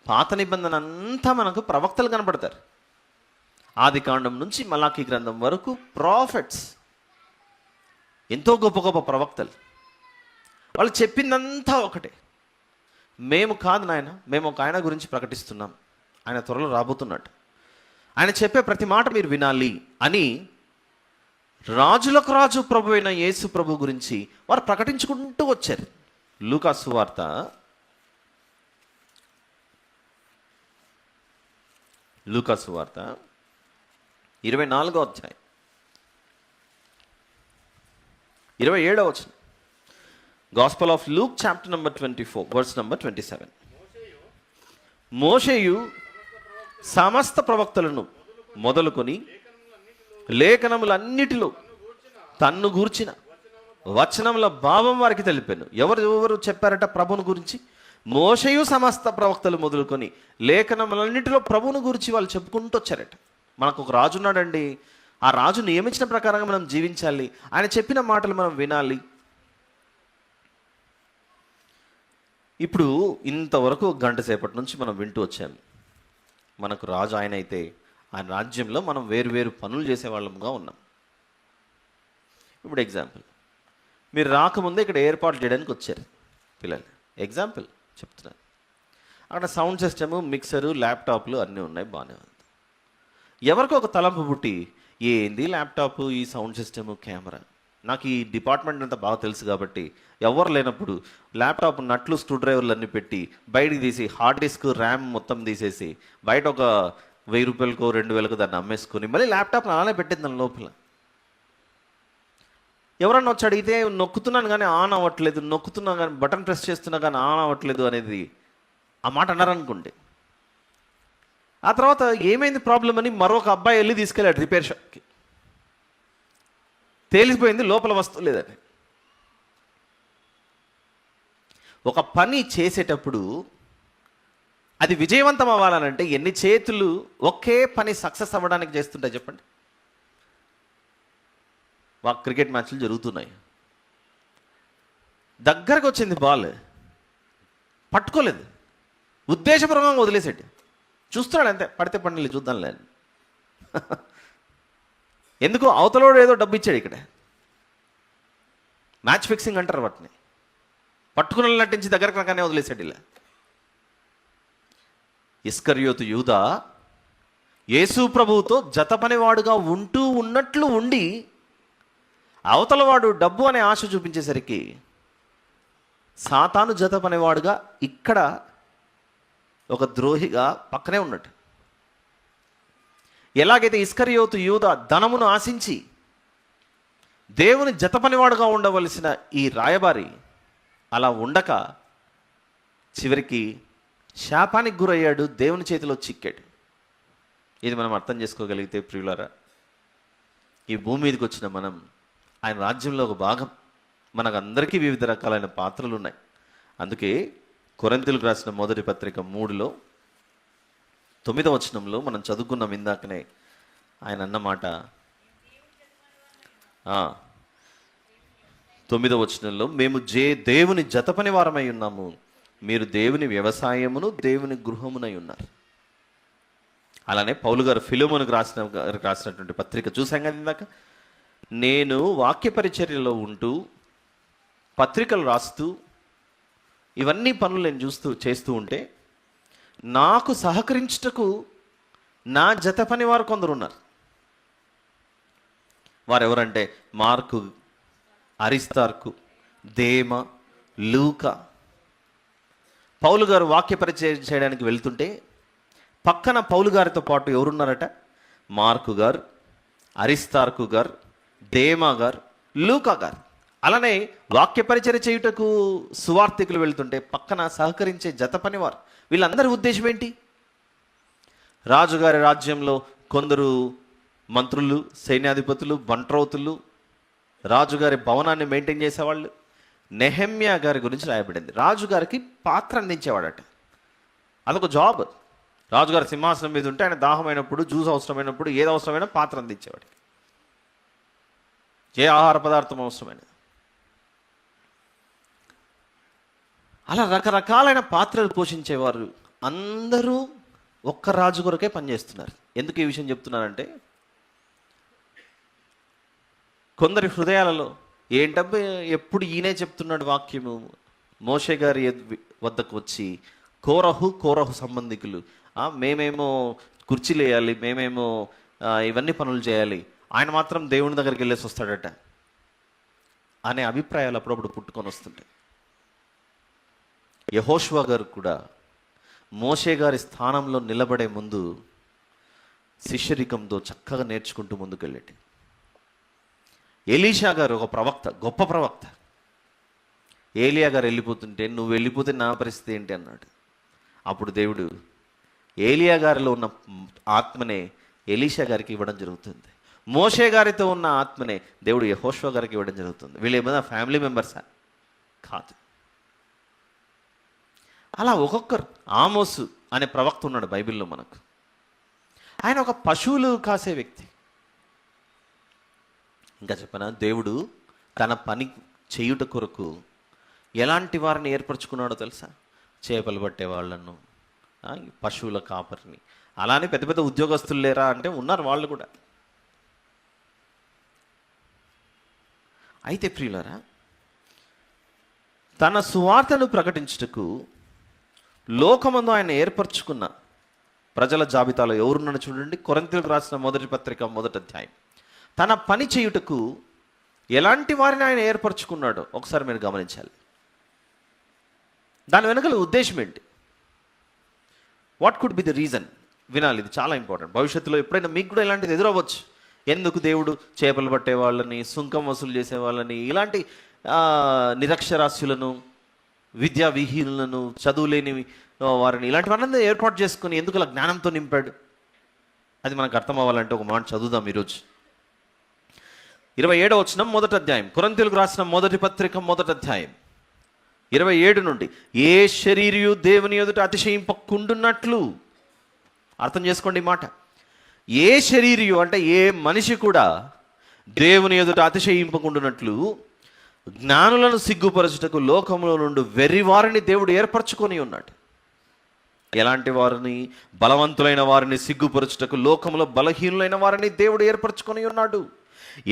పాత నిబంధన అంతా మనకు ప్రవక్తలు కనబడతారు. ఆది కాండం నుంచి మలాకీ గ్రంథం వరకు ప్రాఫిట్స్, ఎంతో గొప్ప గొప్ప ప్రవక్తలు. వాళ్ళు చెప్పిందంతా ఒకటే, మేము కాదు నాయన, మేము ఒక ఆయన గురించి ప్రకటిస్తున్నాం, ఆయన త్వరలో రాబోతున్నాడు, ఆయన చెప్పే ప్రతి మాట మీరు వినాలి అని రాజులకు రాజు ప్రభు అయిన యేసు ప్రభు గురించి వారు ప్రకటించుకుంటూ వచ్చారు. లూకా సువార్త 24వ అధ్యాయం 27వ వచనం. Gospel of Luke chapter number 24 verse number 27. మోషేయు సమస్త ప్రవక్తలను మొదలుకొని లేఖనములన్నిటిలో తన్ను గూర్చిన వచనముల భావం వారికి తెలిపాను. ఎవరు చెప్పారట ప్రభువును గురించి? మోషేయు సమస్త ప్రవక్తలు మొదలుకొని లేఖనములన్నిటిలో ప్రభువును గురించి వాళ్ళు చెప్పుకుంటూ వచ్చారట. మనకు ఒక రాజు ఉన్నాడండి, ఆ రాజు నియమించిన ప్రకారంగా మనం జీవించాలి, ఆయన చెప్పిన మాటలు మనం వినాలి. ఇప్పుడు ఇంతవరకు గంట సేపటి నుంచి మనం వింటూ వచ్చాము. మనకు రాజు ఆయన అయితే ఆయన రాజ్యంలో మనం వేరు పనులు చేసేవాళ్ళంగా ఉన్నాం. ఇప్పుడు ఎగ్జాంపుల్, మీరు రాకముందే ఇక్కడ ఏర్పాటు చేయడానికి వచ్చారు పిల్లలు. ఎగ్జాంపుల్ చెప్తున్నాను. అక్కడ సౌండ్ సిస్టము, మిక్సరు, ల్యాప్టాప్లు అన్నీ ఉన్నాయి, బాగానే ఉంది. ఎవరికో ఒక తలంపు పుట్టి, ఏంది ల్యాప్టాప్, ఈ సౌండ్ సిస్టము, కెమెరా, నాకు ఈ డిపార్ట్మెంట్ అంతా బాగా తెలుసు కాబట్టి ఎవరు లేనప్పుడు ల్యాప్టాప్ నట్లు, స్క్రూ డ్రైవర్లు అన్నీ పెట్టి బయటికి తీసి హార్డ్ డిస్క్, ర్యామ్ మొత్తం తీసేసి బయట ఒక 1000 రూపాయలకో 2000కో దాన్ని అమ్మేసుకొని మళ్ళీ ల్యాప్టాప్ని అలానే పెట్టింది దాని లోపల. ఎవరన్నా వచ్చి అడిగితే నొక్కుతున్నాను కానీ ఆన్ అవ్వట్లేదు, నొక్కుతున్నా కానీ బటన్ ప్రెస్ చేస్తున్నా కానీ ఆన్ అవ్వట్లేదు అనేది ఆ మాట అన్నారనుకోండి. ఆ తర్వాత ఏమైంది ప్రాబ్లం అని మరొక అబ్బాయి వెళ్ళి తీసుకెళ్ళాడు రిపేర్ షాప్కి. తేలిపోయింది లోపల వస్తువు లేదని. ఒక పని చేసేటప్పుడు అది విజయవంతం అవ్వాలనంటే ఎన్ని చేతులు ఒకే పని సక్సెస్ అవ్వడానికి చేస్తుంటాయి చెప్పండి. క్రికెట్ మ్యాచ్లు జరుగుతున్నాయి, దగ్గరకు వచ్చింది బాల్, పట్టుకోలేదు, ఉద్దేశపూర్వకంగా వదిలేసాడు, చూస్తున్నాడు అంతే, పడితే పండుగలు చూద్దాంలే. ఎందుకు? అవతలోడు ఏదో డబ్బు ఇచ్చాడు. ఇక్కడ మ్యాచ్ ఫిక్సింగ్ అంటారు వాటిని. పట్టుకుని నటించి దగ్గరకు రాగానే వదిలేసాడు. ఇలా ఇస్కరియోతు యూదా యేసు ప్రభువుతో జత పనివాడుగా ఉన్నట్లు ఉండి అవతలవాడు డబ్బు అనే ఆశ చూపించేసరికి సాతాను జత పనివాడుగా ఇక్కడ ఒక ద్రోహిగా పక్కనే ఉన్నట్టు. ఎలాగైతే ఇస్కరియోతు యూదా ధనమును ఆశించి దేవుని జత పనివాడుగా ఉండవలసిన ఈ రాయబారి అలా ఉండక చివరికి శాపానికి గురయ్యాడు, దేవుని చేతిలో చిక్కాడు. ఇది మనం అర్థం చేసుకోగలిగితే ప్రియులారా, ఈ భూమి మీదకి వచ్చిన మనం ఆయన రాజ్యంలో ఒక భాగం. మనకు అందరికీ వివిధ రకాలైన పాత్రలు ఉన్నాయి. అందుకే కొరింథీయులకు రాసిన మొదటి పత్రిక 3లో 9వ వచనంలో మనం చదువుకున్నాం ఇందాకనే. ఆయన అన్నమాట 9వ వచనంలో, మేము దేవుని జత పని వారమై ఉన్నాము, మీరు దేవుని వ్యవసాయమును దేవుని గృహమునై ఉన్నారు. అలానే పౌలు గారు ఫిలోమోనుకు రాసినటువంటి పత్రిక చూసాం కదా ఇందాక. నేను వాక్య పరిచర్యలో ఉంటూ పత్రికలు రాస్తూ ఇవన్నీ పనులు నేను చేస్తూ ఉంటే నాకు సహకరించుటకు నా జత పని వారు కొందరు ఉన్నారు. వారెవరంటే మార్కు, అరిస్తార్కు, దేమ, లూకా. పౌలు గారు వాక్య పరిచయం చేయడానికి వెళ్తుంటే పక్కన పౌలు గారితో పాటు ఎవరున్నారట? మార్కు గారు, అరిస్తార్కు గారు, దేమా గారు, లూకా గారు. అలానే వాక్య పరిచయం చేయుటకు సువార్థికులు వెళ్తుంటే పక్కన సహకరించే జత పనివారు. వీళ్ళందరి ఉద్దేశం ఏంటి? రాజుగారి రాజ్యంలో కొందరు మంత్రులు, సైన్యాధిపతులు, బంట్రౌతులు, రాజుగారి భవనాన్ని మెయింటైన్ చేసేవాళ్ళు. నెహెమ్యా గారి గురించి రాయబడింది. రాజుగారికి పాత్ర అందించేవాడట, అదొక జాబ్. రాజుగారి సింహాసనం మీద ఉంటే ఆయన దాహమైనప్పుడు, జ్యూస్ అవసరమైనప్పుడు, ఏది అవసరమైనా పాత్ర అందించేవాడు, ఏ ఆహార పదార్థం అవసరమైన. అలా రకరకాలైన పాత్రలు పోషించేవారు అందరూ ఒక్క రాజు కొరకే పనిచేస్తున్నారు. ఎందుకు ఈ విషయం చెప్తున్నానంటే, కొందరి హృదయాలలో ఏంటబ్బా ఎప్పుడు ఈయనే చెప్తున్నాడు వాక్యము. మోషే గారి వద్దకు వచ్చి కోరహు సంబంధికులు, మేమేమో కుర్చీలు వేయాలి, మేమేమో ఇవన్నీ పనులు చేయాలి, ఆయన మాత్రం దేవుని దగ్గరికి వెళ్ళేసి వస్తాడట అనే అభిప్రాయాలు అప్పుడప్పుడు పుట్టుకొని వస్తుంటాయి. యెహోషువ గారు కూడా మోషే గారి స్థానంలో నిలబడే ముందు శిష్యరికంతో చక్కగా నేర్చుకుంటూ ముందుకెళ్ళేటి. ఎలీషా గారు ఒక ప్రవక్త, గొప్ప ప్రవక్త. ఏలియా గారు వెళ్ళిపోతుంటే, నువ్వు వెళ్ళిపోతే నా పరిస్థితి ఏంటి అన్నాడు. అప్పుడు దేవుడు ఏలియా గారిలో ఉన్న ఆత్మనే ఎలీషా గారికి ఇవ్వడం జరుగుతుంది. మోషే గారితో ఉన్న ఆత్మనే దేవుడు యెహోషువ గారికి ఇవ్వడం జరుగుతుంది. వీళ్ళు ఏమైనా ఫ్యామిలీ మెంబర్సా? కాదు. అలా ఒక్కొక్కరు, ఆమోసు అనే ప్రవక్త ఉన్నాడు బైబిల్లో మనకు. ఆయన ఒక పశువులు కాసే వ్యక్తి. ఇంకా చెప్పనా, దేవుడు తన పని చేయుట కొరకు ఎలాంటి వారిని ఏర్పరచుకున్నాడో తెలుసా? చేపలు పట్టే వాళ్ళను, పశువుల కాపరిని. అలానే పెద్ద పెద్ద ఉద్యోగస్తులు లేరా అంటే ఉన్నారు వాళ్ళు కూడా. అయితే ప్రియులారా, తన సువార్తను ప్రకటించుటకు లోకమందు ఆయన ఏర్పరచుకున్న ప్రజల జాబితాలో ఎవరున్నారో చూడండి. కొరింథీయులకు రాసిన మొదటి పత్రిక 1వ అధ్యాయం. తన పని చేయుటకు ఎలాంటి వారిని ఆయన ఏర్పరచుకున్నాడో ఒకసారి మీరు గమనించాలి. దాని వెనకాల ఉద్దేశం ఏంటి? What could be the reason? వినాలి, ఇది చాలా ఇంపార్టెంట్. భవిష్యత్తులో ఎప్పుడైనా మీకు కూడా ఇలాంటిది ఎదురవ్వచ్చు. ఎందుకు దేవుడు చేపలు పట్టే వాళ్ళని, సుంకం వసూలు చేసే వాళ్ళని, ఇలాంటి నిరక్షరాస్యులను, విద్యా విహీనులను, చదువులేని వారిని, ఇలాంటి వాళ్ళని ఏర్పాటు చేసుకుని ఎందుకు అలా జ్ఞానంతో నింపాడు? అది మనకు అర్థం అవ్వాలంటే ఒక మాట చదువుదాం ఈరోజు. 27వ వచనం 1వ అధ్యాయం, కొరింథీయులకు రాసిన మొదటి పత్రిక 1వ అధ్యాయం 27 నుండి. ఏ శరీరియు దేవుని ఎదుట అతిశయింపకుండున్నట్లు. అర్థం చేసుకోండి ఈ మాట. ఏ శరీరియు అంటే ఏ మనిషి కూడా దేవుని ఎదుట అతిశయింపకుండున్నట్లు జ్ఞానులను సిగ్గుపరచుటకు లోకంలో నుండి వెర్రివారిని దేవుడు ఏర్పరచుకొని ఉన్నాడు. ఎలాంటి వారిని? బలవంతులైన వారిని సిగ్గుపరచుటకు లోకంలో బలహీనులైన వారిని దేవుడు ఏర్పరచుకొని ఉన్నాడు.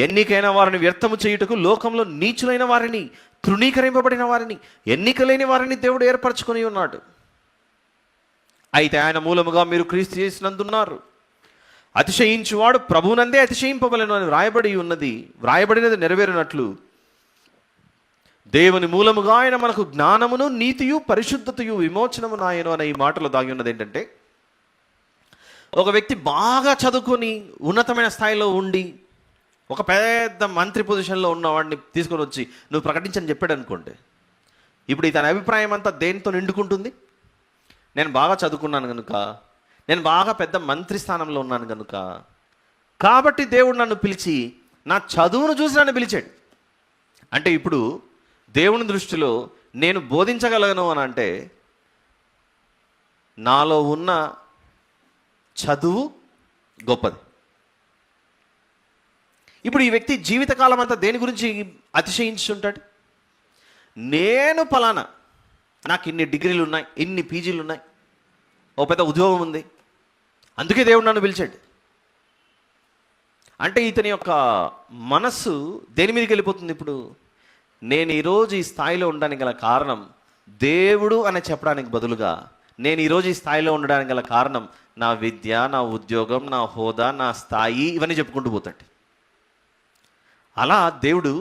ఎన్నికైన వారిని వ్యర్థము చేయుటకు లోకంలో నీచులైన వారిని, తృణీకరింపబడిన వారిని, ఎన్నిక లేని వారిని దేవుడు ఏర్పరచుకొని ఉన్నాడు. అయితే ఆయన మూలముగా మీరు క్రీస్తు చేసినందున్నారు. అతిశయించువాడు ప్రభువునందే అతిశయింపవలెను అని వ్రాయబడినది నెరవేరినట్లు దేవుని మూలముగా ఆయన మనకు జ్ఞానమును, నీతియు, పరిశుద్ధతయు, విమోచనము నాయను అనే ఈ మాటలో దాగి ఉన్నది ఏంటంటే, ఒక వ్యక్తి బాగా చదువుకొని ఉన్నతమైన స్థాయిలో ఉండి ఒక పెద్ద మంత్రి పొజిషన్లో ఉన్నవాడిని తీసుకొని వచ్చి నువ్వు ప్రకటించని చెప్పాడు అనుకోండి, ఇప్పుడు తన అభిప్రాయం అంతా దేనితో నిండుకుంటుంది? నేను బాగా చదువుకున్నాను కనుక, నేను బాగా పెద్ద మంత్రి స్థానంలో ఉన్నాను కనుక, కాబట్టి దేవుడు నన్ను పిలిచి నా చదువును చూసి నన్ను పిలిచాడు. అంటే ఇప్పుడు దేవుని దృష్టిలో నేను బోధించగలను అని అంటే నాలో ఉన్న చదువు గొప్పది. ఇప్పుడు ఈ వ్యక్తి జీవితకాలం అంతా దేని గురించి అతిశయించుంటాడు? నేను ఫలానా, నాకు ఇన్ని డిగ్రీలు ఉన్నాయి, ఇన్ని పీజీలు ఉన్నాయి, ఓ పెద్ద ఉద్యోగం ఉంది, అందుకే దేవుడు నన్ను పిలిచాడు. అంటే ఇతని యొక్క మనస్సు దేని మీదకి వెళ్ళిపోతుంది? ఇప్పుడు నేను ఈరోజు ఈ స్థాయిలో ఉండడానికి గల కారణం దేవుడు అని చెప్పడానికి బదులుగా, నేను ఈరోజు ఈ స్థాయిలో ఉండడానికి గల కారణం నా విద్య, నా ఉద్యోగం, నా హోదా, నా స్థాయి, ఇవన్నీ చెప్పుకుంటూ పోతాడు. అలా దేవుడు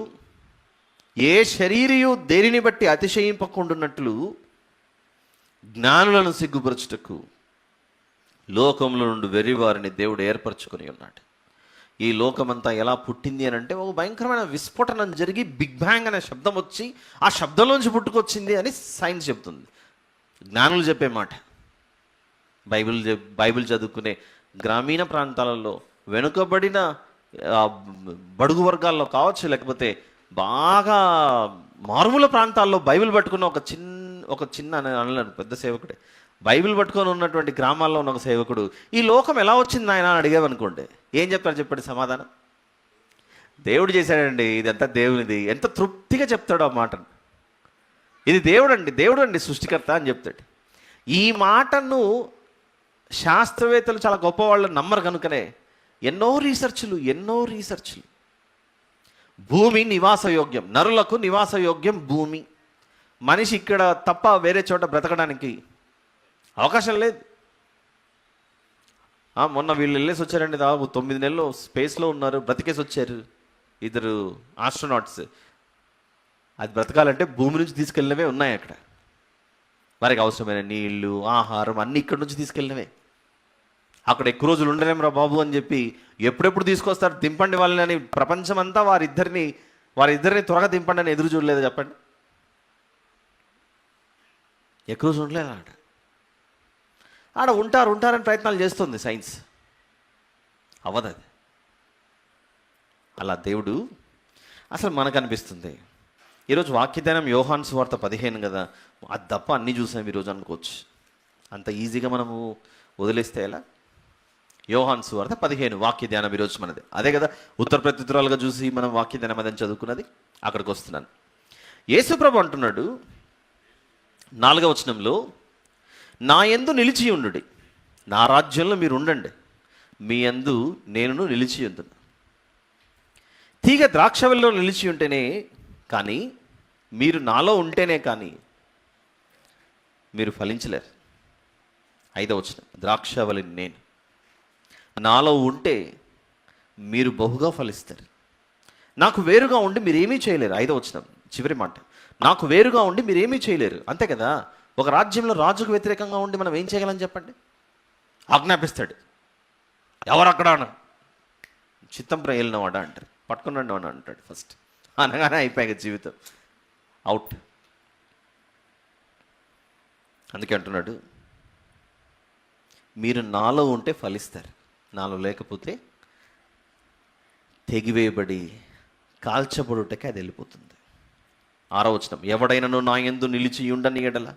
ఏ శరీరియు దేనిని బట్టి అతిశయింపకుండున్నట్లు జ్ఞానులను సిగ్గుపరచుటకు లోకంలో నుండి వెర్రివారిని దేవుడు ఏర్పరచుకొని ఉన్నాడు. ఈ లోకమంతా ఎలా పుట్టింది అని అంటే ఒక భయంకరమైన విస్ఫోటనం జరిగి బిగ్ బ్యాంగ్ అనే శబ్దం వచ్చి ఆ శబ్దంలోంచి పుట్టుకొచ్చింది అని సైన్స్ చెప్తుంది. జ్ఞానులు చెప్పే మాట. బైబిల్ చదువుకునే గ్రామీణ ప్రాంతాలలో, వెనుకబడిన బడుగు వర్గాల్లో కావచ్చు, లేకపోతే బాగా మారుమూల ప్రాంతాల్లో బైబిల్ పట్టుకున్న ఒక చిన్న అనలేను, పెద్ద సేవకుడే, బైబిల్ పట్టుకొని ఉన్నటువంటి గ్రామాల్లో ఉన్న ఒక సేవకుడు ఈ లోకం ఎలా వచ్చింది ఆయన అని అడిగామనుకోండి, ఏం చెప్పాడు సమాధానం? దేవుడు చేశాడండి, ఇదంతా దేవునిది. ఎంత తృప్తిగా చెప్తాడు ఆ మాటను. ఇది దేవుడు అండి సృష్టికర్త అని చెప్తాడు. ఈ మాటను శాస్త్రవేత్తలు, చాలా గొప్ప వాళ్ళు నమ్మరు కనుకనే ఎన్నో రీసెర్చ్లు భూమి నివాసయోగ్యం, నరులకు నివాసయోగ్యం భూమి. మనిషి ఇక్కడ తప్ప వేరే చోట బ్రతకడానికి అవకాశం లేదు. మొన్న వీళ్ళు వెళ్ళేసి వచ్చారండి, దాదాపు 9 నెలలు స్పేస్లో ఉన్నారు, బ్రతికేసి వచ్చారు 2 ఆస్ట్రోనాట్స్. అది బ్రతకాలంటే భూమి నుంచి తీసుకెళ్ళినవే ఉన్నాయి అక్కడ. వారికి అవసరమైన నీళ్లు, ఆహారం అన్నీ ఇక్కడి నుంచి తీసుకెళ్ళినవే. అక్కడ ఎక్కువ రోజులు ఉండలేమురా బాబు అని చెప్పి ఎప్పుడెప్పుడు తీసుకొస్తారు, దింపండి వాళ్ళని అని ప్రపంచమంతా వారిద్దరిని త్వరగా దింపండి అని ఎదురు చూడలేదు. చెప్పండి, ఎక్కువ రోజులు ఉండలేదు ఆడ ఉంటారని ప్రయత్నాలు చేస్తుంది సైన్స్. అవ్వదు అది. అలా దేవుడు అసలు మనకు అనిపిస్తుంది. ఈరోజు వాక్యధ్యానం యోహాను సువార్త 15 కదా, అది తప్ప అన్నీ చూసాం ఈరోజు అనుకోవచ్చు. అంత ఈజీగా మనము వదిలేస్తే ఎలా? యోహాను సువార్త 15 వాక్యధ్యానం ఈరోజు మనది. అదే కదా ఉత్తర ప్రత్యుత్తరాలుగా చూసి మనం వాక్యధ్యానం అదని చదువుకున్నది. అక్కడికి వస్తున్నాను. యేసుప్రభు అంటున్నాడు 4వ వచనంలో, నా యందు నిలిచి ఉండుడి, నా రాజ్యంలో మీరు ఉండండి, మీ యందు నేను నిలిచి ఉంటున్నాను. తీగ ద్రాక్షవల్లిలో నిలిచి ఉంటేనే కానీ, మీరు నాలో ఉంటేనే కానీ మీరు ఫలించలేరు. 5వ వచనం, ద్రాక్షవల్లిని నేను, నాలో ఉంటే మీరు బహుగా ఫలిస్తారు. నాకు వేరుగా ఉండి మీరేమీ చేయలేరు. 5వ వచనం చివరి మాట, నాకు వేరుగా ఉండి మీరేమీ చేయలేరు. అంతే కదా, ఒక రాజ్యంలో రాజుకు వ్యతిరేకంగా ఉండి మనం ఏం చేయగలం చెప్పండి? ఆజ్ఞాపిస్తాడు, ఎవరు అక్కడ చిత్తంపుర వెళ్ళినవాడా అంటారు, పట్టుకున్నాడు అని అంటాడు ఫస్ట్, అనగానే అయిపోయాక జీవితం అవుట్. అందుకే అంటున్నాడు, మీరు నాలో ఉంటే ఫలిస్తారు, నాలో లేకపోతే తెగివేయబడి కాల్చబడుటకే అది వెళ్ళిపోతుంది. 6వ వచనం, ఎవడైనను నా యందు నిలిచి ఉండని ఎడల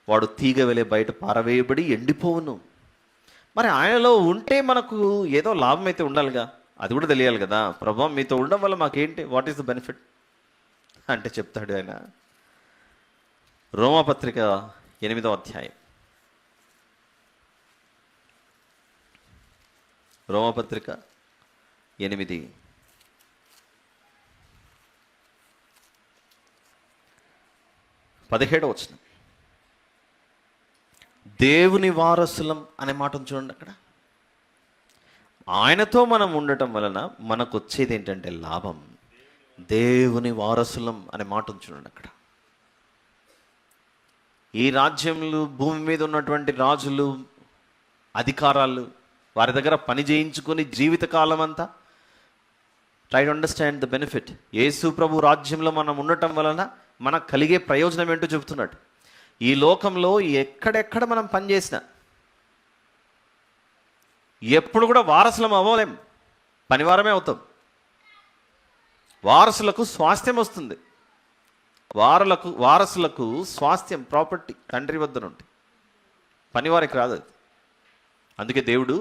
వాడు తీగ వెలే బయట పారవేయబడి ఎండిపోవును. మరి ఆయనలో ఉంటే మనకు ఏదో లాభం అయితే ఉండాలిగా, అది కూడా తెలియాలి కదా. ప్రభువా మీతో ఉండడం వల్ల మాకేంటి, వాట్ ఈస్ ద బెనిఫిట్ అంటే చెప్తాడు ఆయన. రోమాపత్రిక 8వ అధ్యాయం, రోమాపత్రిక 8 17వ వచనం, దేవుని వారసులం అనే మాటను చూడండి. అక్కడ ఆయనతో మనం ఉండటం వలన మనకు వచ్చేది ఏంటంటే లాభం. దేవుని వారసులం అనే మాటను చూడండి. అక్కడ ఈ రాజ్యములు, భూమి మీద ఉన్నటువంటి రాజులు, అధికారాలు, వారి దగ్గర పని చేయించుకొని జీవితకాలం అంతా try to understand the benefit. Yesu ప్రభు రాజ్యంలో మనం ఉండటం వలన మనకు కలిగే ప్రయోజనం ఏంటో చెబుతున్నాడు. ఈ లోకంలో ఎక్కడెక్కడ మనం పనిచేసినా ఎప్పుడు కూడా వారసులం అవ్వలేం, పనివారమే అవుతాం. వారసులకు స్వాస్థ్యం వస్తుంది, వారసులకు స్వాస్థ్యం, ప్రాపర్టీ తండ్రి వద్ద నుండి, పనివారికి రాదు. అందుకే దేవుడు,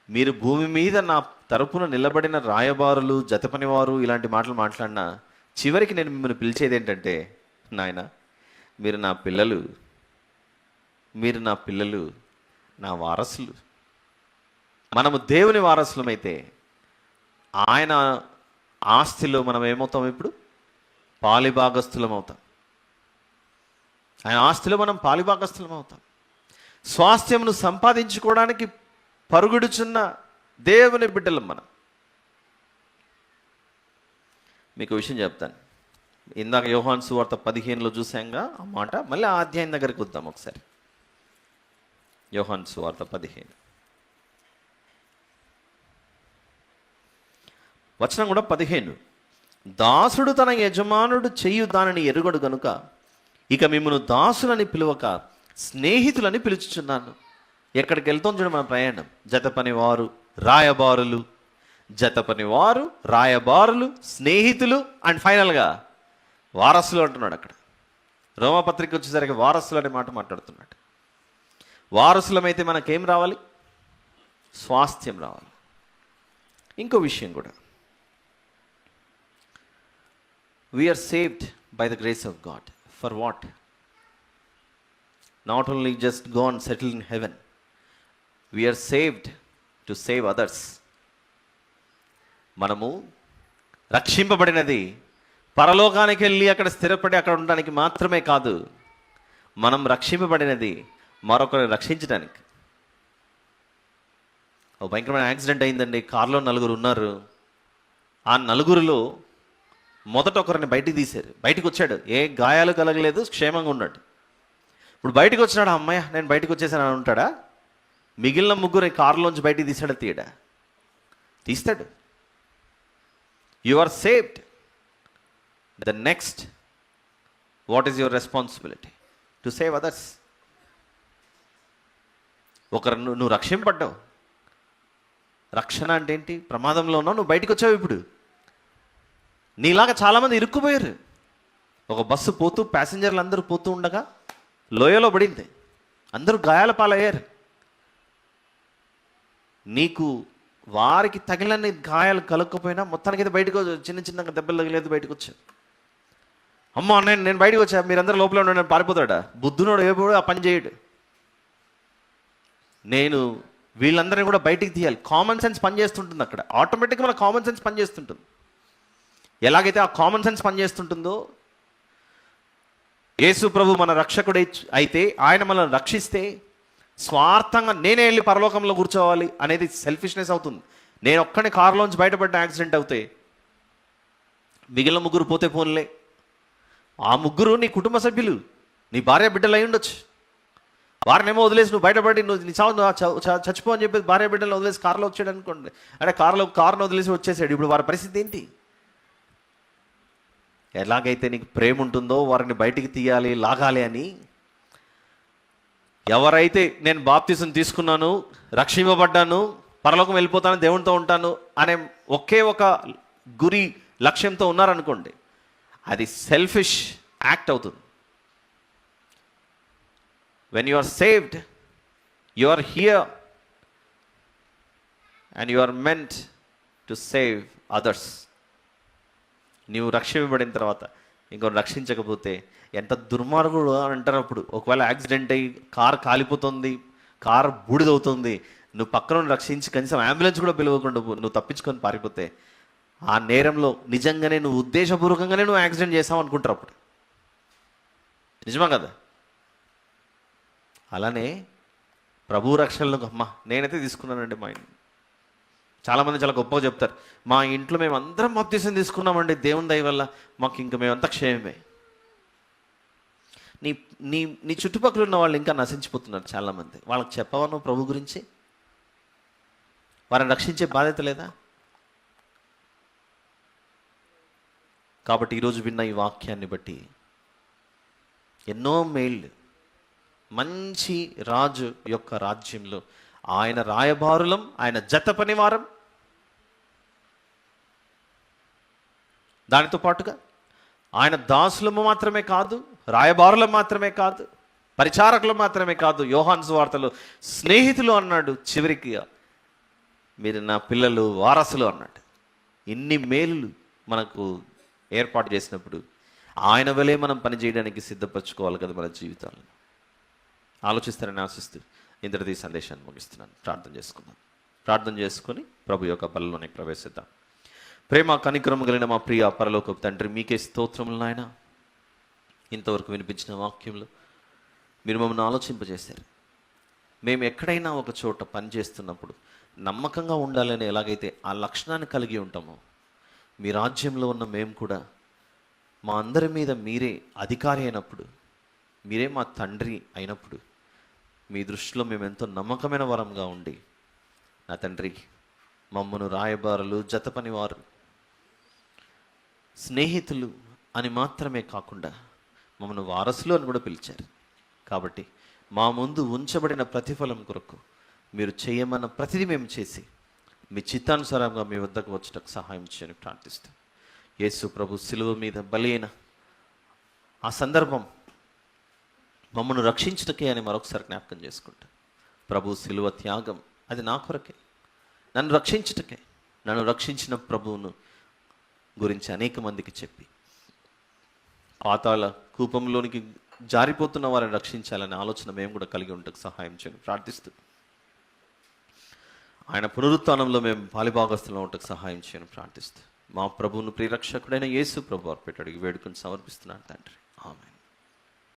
మీరు భూమి మీద నా తరపున నిలబడిన రాయబారులు, జత పనివారు ఇలాంటి మాటలు మాట్లాడినా చివరికి నేను మిమ్మల్ని పిలిచేది ఏంటంటే, నాయన మీరు నా పిల్లలు, మీరు నా పిల్లలు, నా వారసులు. మనము దేవుని వారసులమైతే ఆయన ఆస్తిలో మనం ఏమవుతాం? ఇప్పుడు పాలిభాగస్థులం అవుతాం. ఆయన ఆస్తిలో మనం పాలిభాగస్థులం అవుతాం. స్వాస్థ్యమును సంపాదించుకోవడానికి పరుగుడుచున్న దేవుని బిడ్డలం మనం. మీకు విషయం చెప్తాను. ఇందాక యోహాను సువార్త 15లో చూసాంగా ఆ మాట, మళ్ళీ ఆ అధ్యాయం దగ్గరికి వద్దాం ఒకసారి. యోహాను సువార్త 15 వచనం కూడా 15, దాసుడు తన యజమానుడు చెయ్యు దానిని ఎరుగడు గనుక ఇక మిమ్మల్ని దాసులని పిలువక స్నేహితులని పిలుచుచున్నాను. ఎక్కడికి వెళ్తాం చూడ మన ప్రయాణం, జత పనివారు, రాయబారులు, జత పనివారు, రాయబారులు, స్నేహితులు, అండ్ ఫైనల్గా వారసులు అంటున్నాడు. అక్కడ రోమపత్రిక వచ్చేసరికి వారసులు అనే మాట మాట్లాడుతున్నాడు. వారసులమైతే మనకేం రావాలి? స్వాస్థ్యం రావాలి. ఇంకో విషయం కూడా, we are saved by the grace of God. For what? Not only just go and settle in heaven. We are saved to save others. మనము రక్షింపబడినది పరలోకానికి వెళ్ళి అక్కడ స్థిరపడి అక్కడ ఉండడానికి మాత్రమే కాదు, మనం రక్షింపబడినది మరొకరిని రక్షించడానికి. ఓ భయంకరమైన యాక్సిడెంట్ అయిందండి, కారులో 4 ఉన్నారు. ఆ 4లో మొదట ఒకరిని బయటికి తీశారు, బయటకు వచ్చాడు, ఏ గాయాలు కలగలేదు, క్షేమంగా ఉన్నాడు. ఇప్పుడు బయటకు వచ్చినాడు, అమ్మాయ నేను బయటకు వచ్చేసాను అని ఉంటాడా? మిగిలిన 3 కారులోంచి బయటికి తీసాడా? తీస్తాడు. You are saved. The next, what is your responsibility? To save others. ఒకరు నువ్వు రక్షింపడ్డావు, రక్షణ అంటే ఏంటి? ప్రమాదంలో ఉన్నావు, నువ్వు బయటకు వచ్చావు. ఇప్పుడు నీలాగా చాలామంది ఇరుక్కుపోయారు. ఒక బస్సు పోతూ ప్యాసింజర్లు అందరూ పోతూ ఉండగా లోయలో పడింది, అందరూ గాయాల పాలయ్యారు. నీకు వారికి తగిలని గాయాలు కలగకపోయినా మొత్తానికి బయటకు చిన్న చిన్న దెబ్బలు తగిలేదు, బయటకు వచ్చాను. అమ్మో నేను బయటకు వచ్చా, మీరందరూ లోపల ఉండే పారిపోతాడా? బుద్ధునోడు ఏపోడు ఆ పని చేయడు. నేను వీళ్ళందరినీ కూడా బయటికి తీయాలి. కామన్ సెన్స్ పనిచేస్తుంటుంది అక్కడ, ఆటోమేటిక్గా మన కామన్ సెన్స్ పనిచేస్తుంటుంది. ఎలాగైతే ఆ కామన్ సెన్స్ పనిచేస్తుంటుందో, యేసు ప్రభు మన రక్షకుడే అయితే ఆయన మనల్ని రక్షిస్తే స్వార్థంగా నేనే వెళ్ళి పరలోకంలో కూర్చోవాలి అనేది సెల్ఫిష్నెస్ అవుతుంది. నేను ఒక్కడిని కారులోంచి బయటపడ్డ యాక్సిడెంట్ అవుతే మిగిలిన ముగ్గురు పోతే పోన్లే, ఆ ముగ్గురు నీ కుటుంబ సభ్యులు, నీ భార్య బిడ్డలు అయి ఉండొచ్చు. వారినేమో వదిలేసి నువ్వు బయటపడి నీ చచ్చిపో అని చెప్పేసి భార్య బిడ్డలు వదిలేసి కారులో వచ్చాడు అనుకోండి. అంటే కారును వదిలేసి వచ్చేసాడు. ఇప్పుడు వారి పరిస్థితి ఏంటి? ఎలాగైతే నీకు ప్రేమ ఉంటుందో వారిని బయటికి తీయాలి, లాగాలి అని, ఎవరైతే నేను బాప్తిసం తీసుకున్నాను, రక్షింపబడ్డాను, పరలోకం వెళ్ళిపోతాను, దేవునితో ఉంటాను అనే ఒకే ఒక గురి లక్ష్యంతో ఉన్నారనుకోండి, అది సెల్ఫిష్ యాక్ట్ అవుతుంది. When you are saved, you are here and you are meant to save others. నీవు రక్షింపబడిన తర్వాత ఇంకో రక్షించకపోతే ఎంత దుర్మార్గుడు అని అంటారు. అప్పుడు ఒకవేళ యాక్సిడెంట్ అయ్యి కారు కాలిపోతుంది, కారు బూడిదవుతుంది, నువ్వు పక్కన రక్షించి కనీసం అంబులెన్స్ కూడా పిలవకుండా నువ్వు తప్పించుకొని పారిపోతే ఆ నేరంలో నిజంగానే నువ్వు ఉద్దేశపూర్వకంగానే నువ్వు యాక్సిడెంట్ చేసావు అనుకుంటారు. అప్పుడు నిజమా కదా? అలానే ప్రభు రక్షణలో అమ్మ నేనైతే తీసుకున్నానండి. మా ఇంట్లో చాలామంది చాలా గొప్పగా చెప్తారు, మా ఇంట్లో మేము అందరం బాప్తిసం తీసుకున్నామండి, దేవుని దయ వల్ల మాకు ఇంకా మేమంతా క్షేమమే. నీ నీ నీ చుట్టుపక్కల ఉన్న వాళ్ళు ఇంకా నశించిపోతున్నారు చాలామంది. వాళ్ళకి చెప్పవా నువ్వు ప్రభు గురించి? వారిని రక్షించే బాధ్యత లేదా? కాబట్టి ఈరోజు విన్న ఈ వాక్యాన్ని బట్టి ఎన్నో మేళ్ళు, మంచి రాజు యొక్క రాజ్యంలో ఆయన రాయబారులం, ఆయన జత పనివారం, దానితో పాటుగా ఆయన దాసులము మాత్రమే కాదు, రాయబారులం మాత్రమే కాదు, పరిచారకులు మాత్రమే కాదు, యోహాను సువార్తలో స్నేహితులు అన్నాడు. చివరికి మీరు నా పిల్లలు, వారసులు అన్నాడు. ఇన్ని మేలు మనకు ఏర్పాటు చేసినప్పుడు ఆయన వలే మనం పనిచేయడానికి సిద్ధపరచుకోవాలి కదా మన జీవితాలను. ఆలోచిస్తారని ఆశిస్తూ ఇంతటిది సందేశాన్ని ముగిస్తున్నాను. ప్రార్థన చేసుకుందాం. ప్రార్థన చేసుకొని ప్రభు యొక్క బలలోనే ప్రవేశిద్దాం. ప్రేమ కనికరము కలిగిన మా ప్రియ పరలోకపు తండ్రి, మీకే స్తోత్రములు నాయన. ఇంతవరకు వినిపించిన వాక్యంలో మీరు మమ్మల్ని ఆలోచింపజేశారు. మేము ఎక్కడైనా ఒక చోట పని చేస్తున్నప్పుడు నమ్మకంగా ఉండాలని ఎలాగైతే ఆ లక్షణాన్ని కలిగి ఉంటామో, మీ రాజ్యంలో ఉన్న మేము కూడా మా అందరి మీద మీరే అధికారి అయినప్పుడు, మీరే మా తండ్రి అయినప్పుడు, మీ దృష్టిలో మేము ఎంతో నమ్మకమైన వరంగా ఉండి, నా తండ్రి మమ్మను రాయబారులు, జత పనివారు, స్నేహితులు అని మాత్రమే కాకుండా మమ్మను వారసులు అని కూడా పిలిచారు. కాబట్టి మా ముందు ఉంచబడిన ప్రతిఫలం కొరకు మీరు చేయమన్న ప్రతిదీ మేము చేసి మీ చిత్తానుసారంగా మీ వద్దకు వచ్చటకు సహాయం చేయని ప్రార్థిస్తాం. యేసు ప్రభు సిలువ మీద బలి అయిన ఆ సందర్భం మమ్మను రక్షించటకే అని మరొకసారి జ్ఞాపకం చేసుకుంటాం. ప్రభు సిలువ త్యాగం అది నా కొరకే, నన్ను రక్షించటకే. నన్ను రక్షించిన ప్రభువును గురించి అనేక మందికి చెప్పి పాతాళ కూపంలోనికి జారిపోతున్న వారిని రక్షించాలనే ఆలోచన మేము కూడా కలిగి ఉండటకు సహాయం చేయని ప్రార్థిస్తూ, ఆయన పునరుత్థానంలో మేము పాలిభాగస్తులో ఉండటకు సహాయం చేయని ప్రార్థిస్తూ, మా ప్రభువును ప్రియరక్షకుడైన యేసు ప్రభు అర్పేట అడిగి వేడుకొని సమర్పిస్తున్నాను తండ్రి. ఆమేన్.